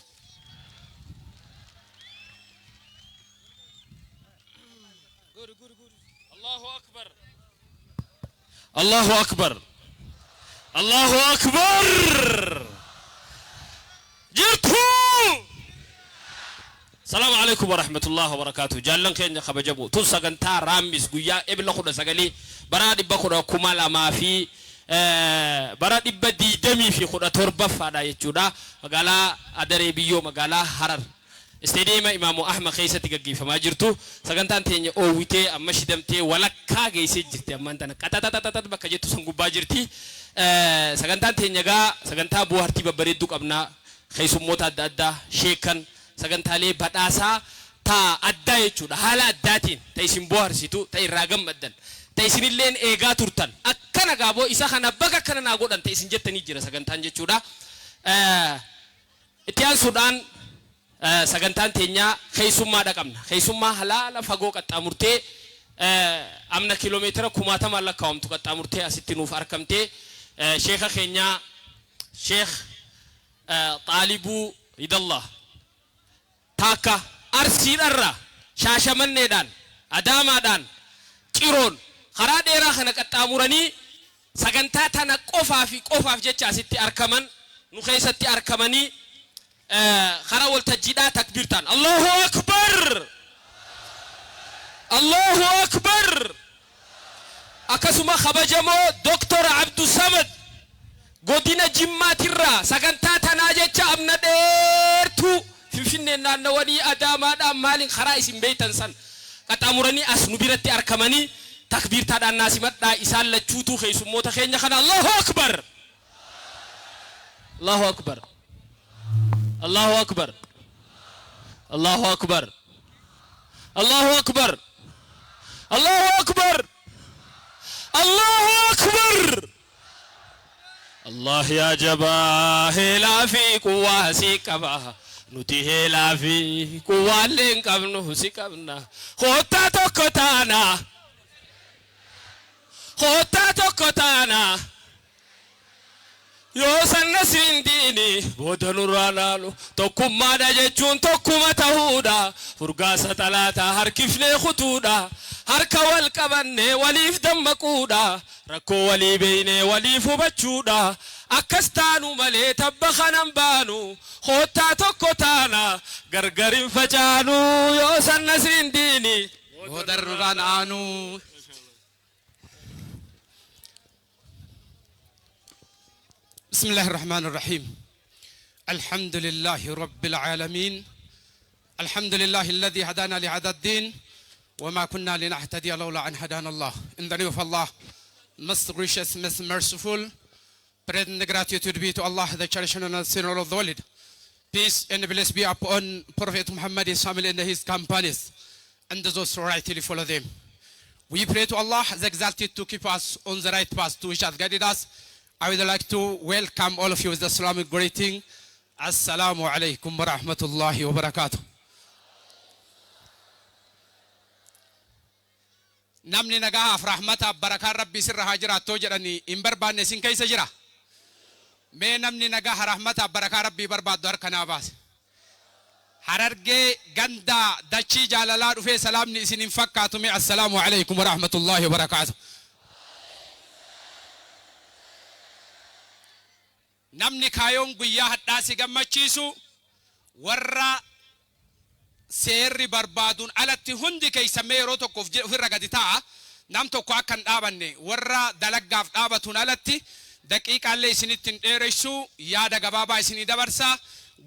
الله أكبر الله أكبر جرتو السلام عليكم ورحمة الله وبركاته جالن كين خبجبو تو سغنتا رامس غيا ابن خدا سغلي برا دي بخدا كمالا ما في برا دي بدي دمي في خدا تربه فدا يچودا مغالا ادري بيو مغالا حرر Istaadiyeema Imaamu Ahmad keessatti gaggeeffamaa jirtu sagantaan teenya oowwitee amma shidamtee walakkaa geessee jirti ammaan tana qaxaxaxaxax bakka jettu san gubbaa jirti sagantaan teenya gaa sagantaa bu'aartii babbareedduu qabnaa keessummoota adda addaa sheekan sagantaalee badhaasaa taa addaa jechuudha haala addaatiin ta isin bu'aarsitu ta irraa gammaddan ta isinilleen eegaa turtan akkana gaaboo isa kana baga akkana naa godhan ta isin jettanii jira sagantaan jechuudha itti aansuudhaan sagantaan teenya keessummaa dhaqamna keessummaa halaala fagoo qaxxaamurtee amna kiiloomeetira 60 lakkaa'amtu qaxxaamurtee asitti nuuf argamtee sheekha keenya sheekh Xaalibuu Idallah taaka arsiidharra shaashamanneedhaan adaamaadhaan qiroon karaa dheeraa kana qaxxaamuranii sagantaa tana qofaaf jecha asitti argaman nu keessatti argamanii خرا والتجديدا تكبيرتان الله أكبر الله أكبر أكسما خبجمو دكتور عبد الصمد قدنا جمات الرا سكنتا تناجة أمنا ديرتو في فينا نواني أداما أدام مالين خرا اسم بيتان سن كتامرني أسنبيرتي أركماني تكبيرتان الناس مدى إسال لجوتو خيسو موتا خينيا خنا الله أكبر الله أكبر الله أكبر الله أكبر الله أكبر الله أكبر الله أكبر الله يا جباه لا في قواسي كباه نتيه لا في قوالين كبنه سكبنا خوتا توكتانا yoo sanna sindini bodanuranalu tokkumma da jechuun tokkuma tahuudha furgaasa talaata harkifnee khutuudha harka wal qabanne waliif dammaquudha rakkoo walii beeyne waliif hubachuudha akkas taanu malee tabba kanan baanu hoottaa tokko taana gargarin facaanu yoo sanna sindini bodanuranaanu بسم الله الرحمن الرحيم الحمد لله رب العالمين الحمد لله الذي هدانا لهذا الدين وما كنا لنهتدي لولا أن هدانا الله in the name of Allah most gracious most merciful praise and gratitude be to Allah the cherisher and sinner of the world peace and bless be upon Prophet Muhammad his family and his companions and those who rightly follow them we pray to Allah the exalted to keep us on the right path to which has guided us. I would like to welcome all of you with the Islamic greeting. Assalamu alaikum wa rahmatullahi wa barakatuh. Namni nagaaf rahmata barakaan rabbi sirra haa jiraatoo jedhanii hin barbaanne isin keessa jira. Mee namni nagaa rahmata barakaa rabbii barbaaddu harkanaa baase. Harargee ganda dachii jaalalaa dhufee salaamni isin hin fakkaatu mee assalamu alaikum wa rahmatullahi wa barakatuh. namni kaayoon guyyaa hadhaasi gammachiisu warra seerri barbaaduun alatti hundi keeysamee yeroo tokkoof ofirra gadi ta'a nam tokko akka hin dhaabanne warra dalaggaaf dhaabatuun alatti daqiiqaallee isinitti hin dheeressu yaada gabaabaa isinii dabarsa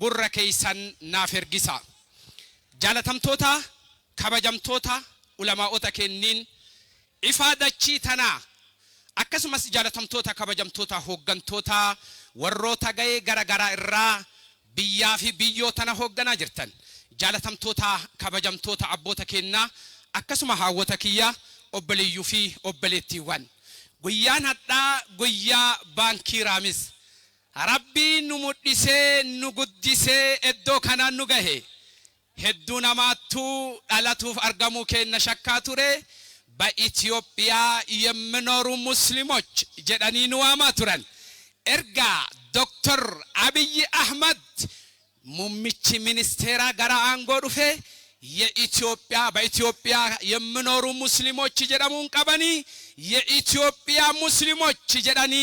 gurra keeysan naaf ergisa jaalatamtoota kabajamtoota ulamaa'ota kenniin ifaa dachii tanaa akkasumas jaalatamtoota kabajamtoota hooggantoota warroota ga'ee garagaraa irraa biyyaa fi biyyoota na hoogganaa jirtan jaalatamtoota kabajamtoota abboota kennaa akkasuma haawwata kiyya obboleeyyuu fi obboleettiiwwan guyyaan hadhaa guyyaa baankii Raammis rabbii nu mudhisee nu guddisee iddoo kanaan nu gahe hedduu namaattu dhalatuuf argamuu kenna shakkaa ture በኢትዮጵያ የሚኖሩ ሙስሊሞች ጀዳኒ ንዋማ ቱራን ኤርጋ ዶክተር አብይ አህመድ ሙሚቺ ሚኒስቴራ ጋራ አንጎ ዱፌ የኢትዮጵያ በኢትዮጵያ የሚኖሩ ሙስሊሞች ጀዳሙን ቀበኒ የኢትዮጵያ ሙስሊሞች ጀዳኒ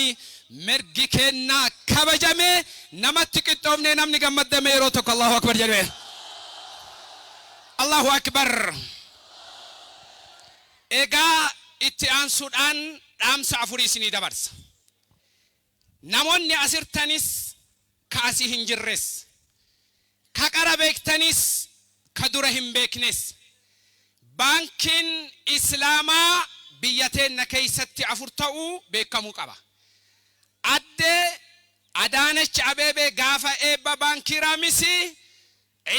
መርጊኬና ከበጀሜ ነመት ቅጦምኔ ነምኒ ገመደሜ ሮቶክ አላሁ አክበር ጀልቤ አላሁ አክበር Ega itti aansuudhaan dhaamsa afurii isinii dabarsa. Namoonni asirtanis ka asii hin jirres, ka qara beektanis ka dura hin beeknes. Baankiin Islaamaa biyya teenna keessatti afur ta'uu beekamuu qaba. Adde Adaanech Abeebee gaafa eebba baankii Raammis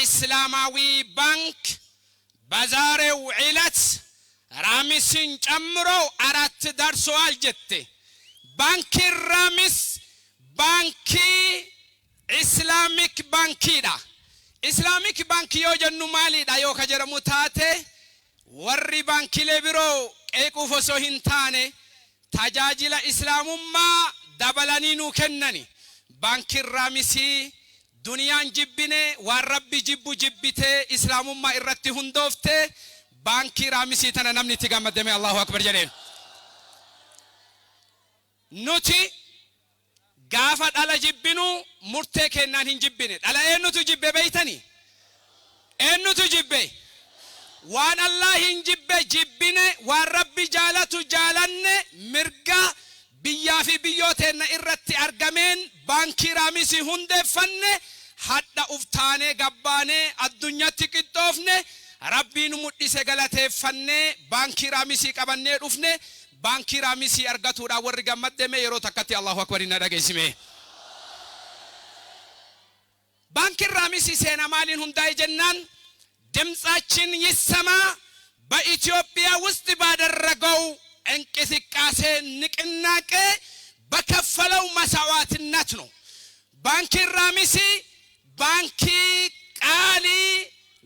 Islaamaawii baank bazaarew cilat Raammisin ጨምሮ አራት ደርሷል ጀቴ ባንኪ Raammis ባንኪ ኢስላሚክ ባንኪዳ ኢስላሚክ ባንኪ የጀኑ ማሊዳ ዮ ከጀረሙ ታቴ ወሪ ባንኪ ለቢሮ ቀይቁ ፎሶ ሂንታኔ ታጃጅላ ኢስላሙማ ዳበላኒኑ ከነኒ ባንኪ Raammis ዱንያን ጅብኔ ወረቢ ጅቡ ጅብቴ ኢስላሙማ ኢረቲ ሁንዶፍቴ Baankii Raammis tana namni itti gammadame Allahu akbar jedheen nuti gaafa dhala jibbinu murtee kennaan hin jibbine dhala eenyutu jibbe beeytani eenyutu jibbe waan Allah hin jibbe jibbine waan Rabbi jaalatu jaalanne mirga biyyaa fi biyyooteena irratti argameen baankii Raammis hundeeffanne hadda uftaane gabbaane addunyaatti qixxoofne Rabbiin mudhise galateeffanne baankii Raammis qabanne dhufne baankii Raammis argatuudha warri gammadame yeroo takkatti Allahu akbar inna dhageessime baankii Raammis seena maaliin hundaa'e jennaan ድምጻችን ይሰማ በኢትዮጵያ ውስጥ ባደረገው እንቅስቃሴ ንቅናቄ በከፈለው መስዋዕትነት ነው baankii Raammis ባንኪ ቃሊ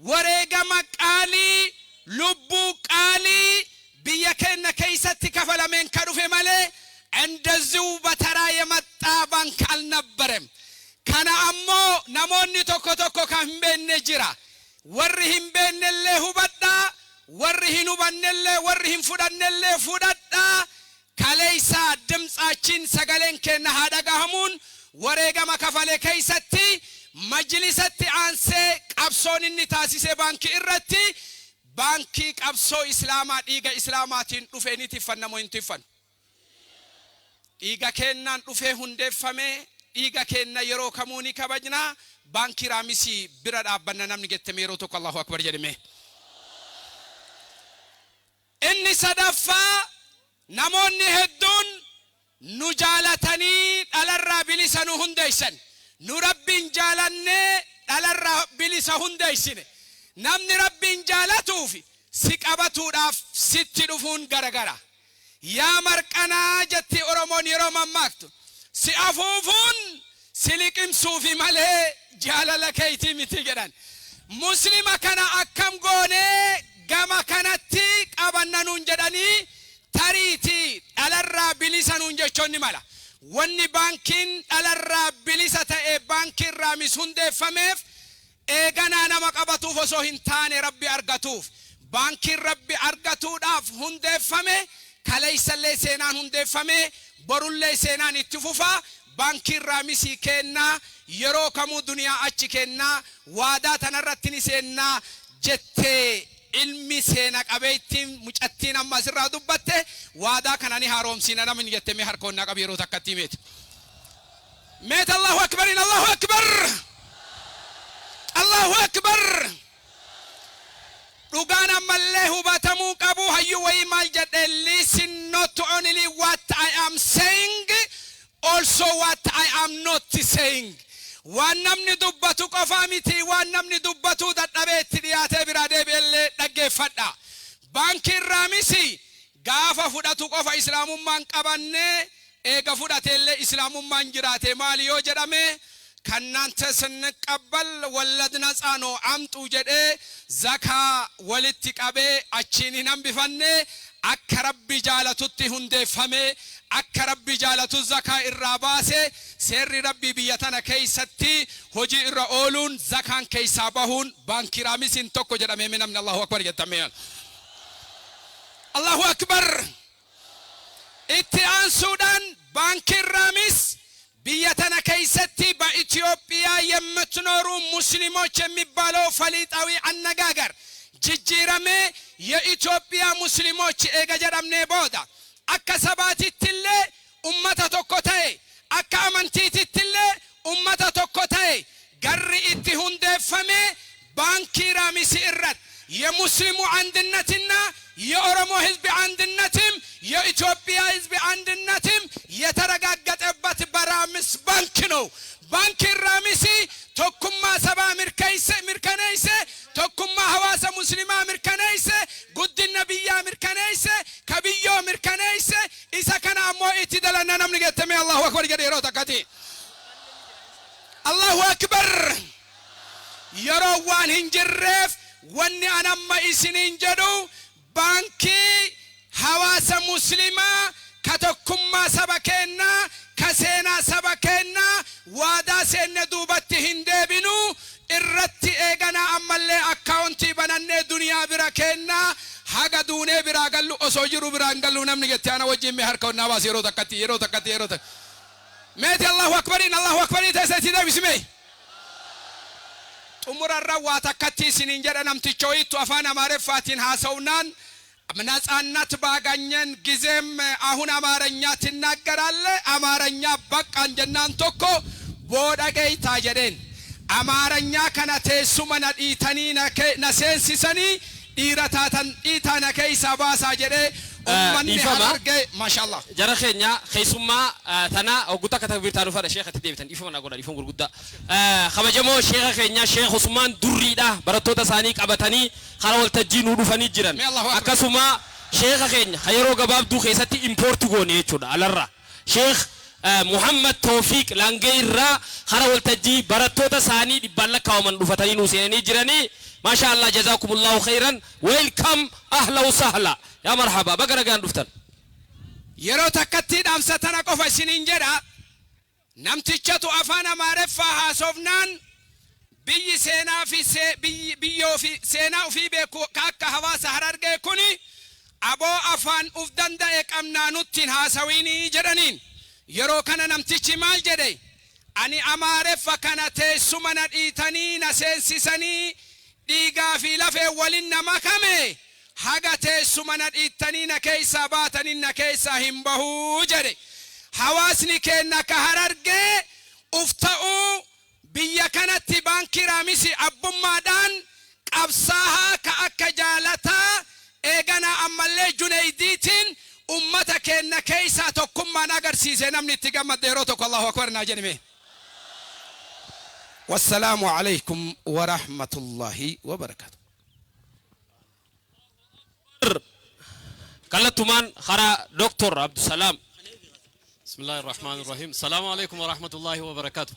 ወሬገማ ቃሊ ልቡ ቃሊ ቢየከነ ከይሰት ከፈለመን ከዱፈ ማለ እንደዚሁ በተራ የመጣ ባንክ አልነበረም ከና አሞ ናሞኒ ቶኮ ቶኮ ካምበነ ጅራ ወርሂም በነለ ሁበዳ ወርሂኑ በነለ ወርሂም ፉዳነለ ፉዳዳ ካለይሳ ድምጻችን ሰገለን ከነ ሃዳጋሙን ወሬገማ ከፈለ ከይሰት majlisatti aanse qabsoon inni taasise baankii irratti baankii qabsoo islaamaa dhiiga islaamaatiin dhufee ni tiffannamoo hin tiffannu dhiiga kennaan dhufee hundeeffame dhiiga kenna yeroo kamuu ni kabajna baankii Raammis bira dhaabbanna namni gettame yeroo tokko Allahu akbar jedhame inni sadaffaa namoonni hedduun nu jaalatanii dhalarraa bilisa nu hundeessan nu rabbiin jaalanne dhalarraa bilisa hundeessine namni rabbiin jaalatuufi si qabatuudhaaf sitti dhufuun garagara yaa marqanaa jetti oromoon yeroo mammaaktu si afuufuun si liqimsuufi malee jaalala keetii miti jedhan muslima kana akkam goonee gama kanatti qabannanuun jedhanii tariitii dhalarraa bilisa nuun jechoonni mala wanni baankiin dhalarraa bilisa ta'e baankii Raammis hundeeffameef eeganaa nama qabatuuf osoo hin taane rabbi argatuuf baankiin rabbi argatuudhaaf hundeeffame kaleessallee seenaan hundeeffame borullee seenaan itti fufa baankii Raammis kennaa yeroo kamuu duniyaa achi kennaa waadaa tanarratti ni seennaa jettee ilmi seena qabeettiin mucattiin amma asirraa dubbatte waadaa kana ni haaromsina namni jettee mee harkoonnaa qabu yeroo takkatti meeti. ميت الله أكبر إن الله أكبر الله أكبر رجعنا ملله باتمو كابو هيو ويمال جد listen not only what I am saying also what I am not saying وانمني دبتو قفامتي وانمني دبتو دتبت دياته برادة بيل دقة فدا بانكي رامسي غافا فداتو قفا إسلام من قبانة eega fudhateellee islaamummaan jiraate maali yoo jedhame kannante sinqabbal walladna tsaanoo amxuu jedhee zakaa walitti qabee achiin hin hambifanne akka rabbi jaalatutti hundeeffame akka rabbi jaalatu zakaa irraa baase seerri rabbi biyya tana keessatti hojii irra ooluun zakaan keessaa bahuun baankii raamisiin tokko jedhame namni Allahu akbar jettamee Allahu akbar اتيان سودان بانك الرامس بيتنا كيستي با إثيوبيا يمتنورو مسلمو چمبالو فليطاوي النغاغر ججيرمي يا إثيوبيا مسلمو ايغا جرمني بودا اكا سباتي تلي امتا توكوتاي اكا امنتي تلي امتا توكوتاي غري اتهون دفمي بانكي رامس الرد يا مسلمو عندنتنا يا أورمو حزب عندنتم يا إثيوبيا حزب عندنتم يترققت أبات برامس بانكنو بانك الرامسي توكما سبا مركنيسة توكما هواسا مسلمة مركنيسة قد النبي مركنيسة كبيو مركنيسة إذا كان أمو إتدلنا نمني قتمي الله أكبر جديرو تكتي الله أكبر يروان هنجرف واني أنا ما إسنين جدو بانكي حواسا مسلمة كتوكما سبكينا كسينا سبكينا وادا سين دوبت هندبنو الرتي ايغانا امالي اكاونتي بناني دنيا براكينا حاجة دوني براغلو اسوجرو براغلو نمني جتانا وجي مهر كونا واس يرو تكتي ميت الله اكبر ان الله اكبر تسيتي ده بسمي umur arrawaa takkatti sinin jedhanamti choitu afaan amaareffaatiin haasa'uunaan ምናጻናት ባጋኘን ጊዜም አሁን አማርኛ ትናገራለህ አማርኛ በቃን ጀናን ቶኮ ቦዳገይ ታጀደን አማርኛ ከነቴ ሱመና ዲተኒ ነሴንሲሰኒ ዲራታተን ዲታና ከይሳ ባሳ ጀደ ኡመኒ ሀረርገ ማሻአላህ ጀረኸኛ ኸይሱማ ተና ኦጉታ ከተብር ታሩፋ ሼኽ ተደብተን ኢፈና ጎዳ ኢፈን ጉርጉዳ ኸበጀሞ ሼኽ ኸኛ ሼኽ ኡስማን ዱሪዳ በረቶታ ሳኒ ቀበተኒ خلول تجين ودفني جيران أكاسوما شيخ خين خيرو جباب دو خيساتي إمبورت غوني يشودا على الرا شيخ محمد توفيق لانغيرا خلول تجي براتوتا ساني دبالك كومن دفتاني نوسيني جيراني ما شاء الله جزاكم الله خيرا ويلكم أهلا وسهلا يا مرحبا بقرا جان دفتان يرو تكتي دامستنا كوفا سنين جرا نمتيشتو أفانا معرفة هاسوفنان بي سينا في بيو في سينا في بيكو كاكا هواسا هرارجي كوني أبو أفان أفدان دايك أمنا نتين هاسويني جرانين يرو كان نمتيشي مال جدي أني أمارفة كانت سمنا إيتاني نسيسيساني ديغا في لفه ولن مكامي حاجة سمنا إيتاني نكيسا باتاني نكيسا همبهو جدي حواسني كينا كهرارجي أفتاو بيا كانت بانكي رامسي أبو مادان قبصاها كأكا جالتا إيغانا أمالي جنيديتين أمتا كينا كيسا توكم ما ناقر سيزي نمني تقام الديروتك الله أكبر ناجنمي والسلام عليكم ورحمة الله وبركاته كالتمان خرا دكتور عبد السلام بسم الله الرحمن الرحيم السلام عليكم ورحمة الله وبركاته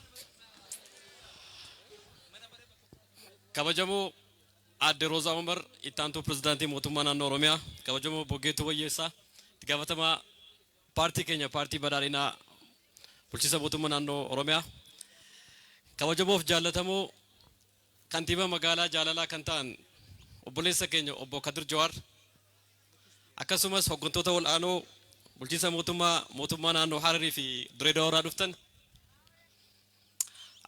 كبجمو عاد روزا عمر إتانتو بريزيدنتي موتومانا نوروميا كبجمو بوجيتو ويسا تكافتما بارتي كينيا بارتي بدارينا بولشيسا موتومانا نوروميا كبجمو فجالتمو كانتيبا مغالا جالالا كانتان وبوليسا كينيا وبو كدر جوار أكاسوماس هوغنتوتا والآنو بولشيسا موتومانا نو حرري في دريدورا دفتن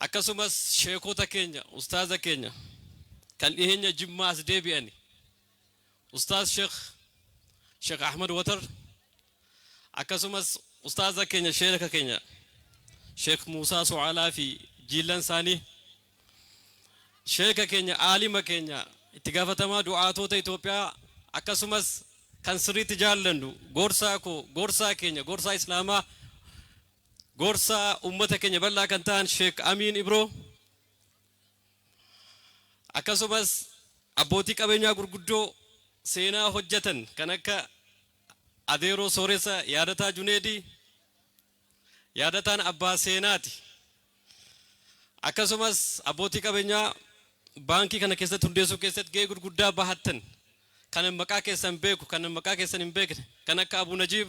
akkasumas sheekota keenya ustaaza keenya kan dhiheenya jimmaas deebi'ani ustaaz Sheekh Ahmad Watar akkasumas ustaaza keenya sheeka keenya Sheekh Musaa Su'aalaa fi jiillan isaanii sheeka keenya aalima keenya itti gaafatamaa du'aatota Itoophiyaa akkasumas kan sirriitti jaallannu gorsaa keenya gorsaa islaamaa gorsaa ummata keenya bal'aa kan ta'an Sheekh Amiin Ibroo akkasumas abbootii qabeenyaa gurguddoo seenaa hojjetan kan akka Adeeroo Sooressa yaadataa Juneedii yaadataan abbaa seenaati akkasumas abbootii qabeenyaa baankii kana keessatti hundeessuu keessatti gahee gurguddaa bahattan kan maqaa keessan beeku kan maqaa keessan hin beekne kan akka Abu Najiib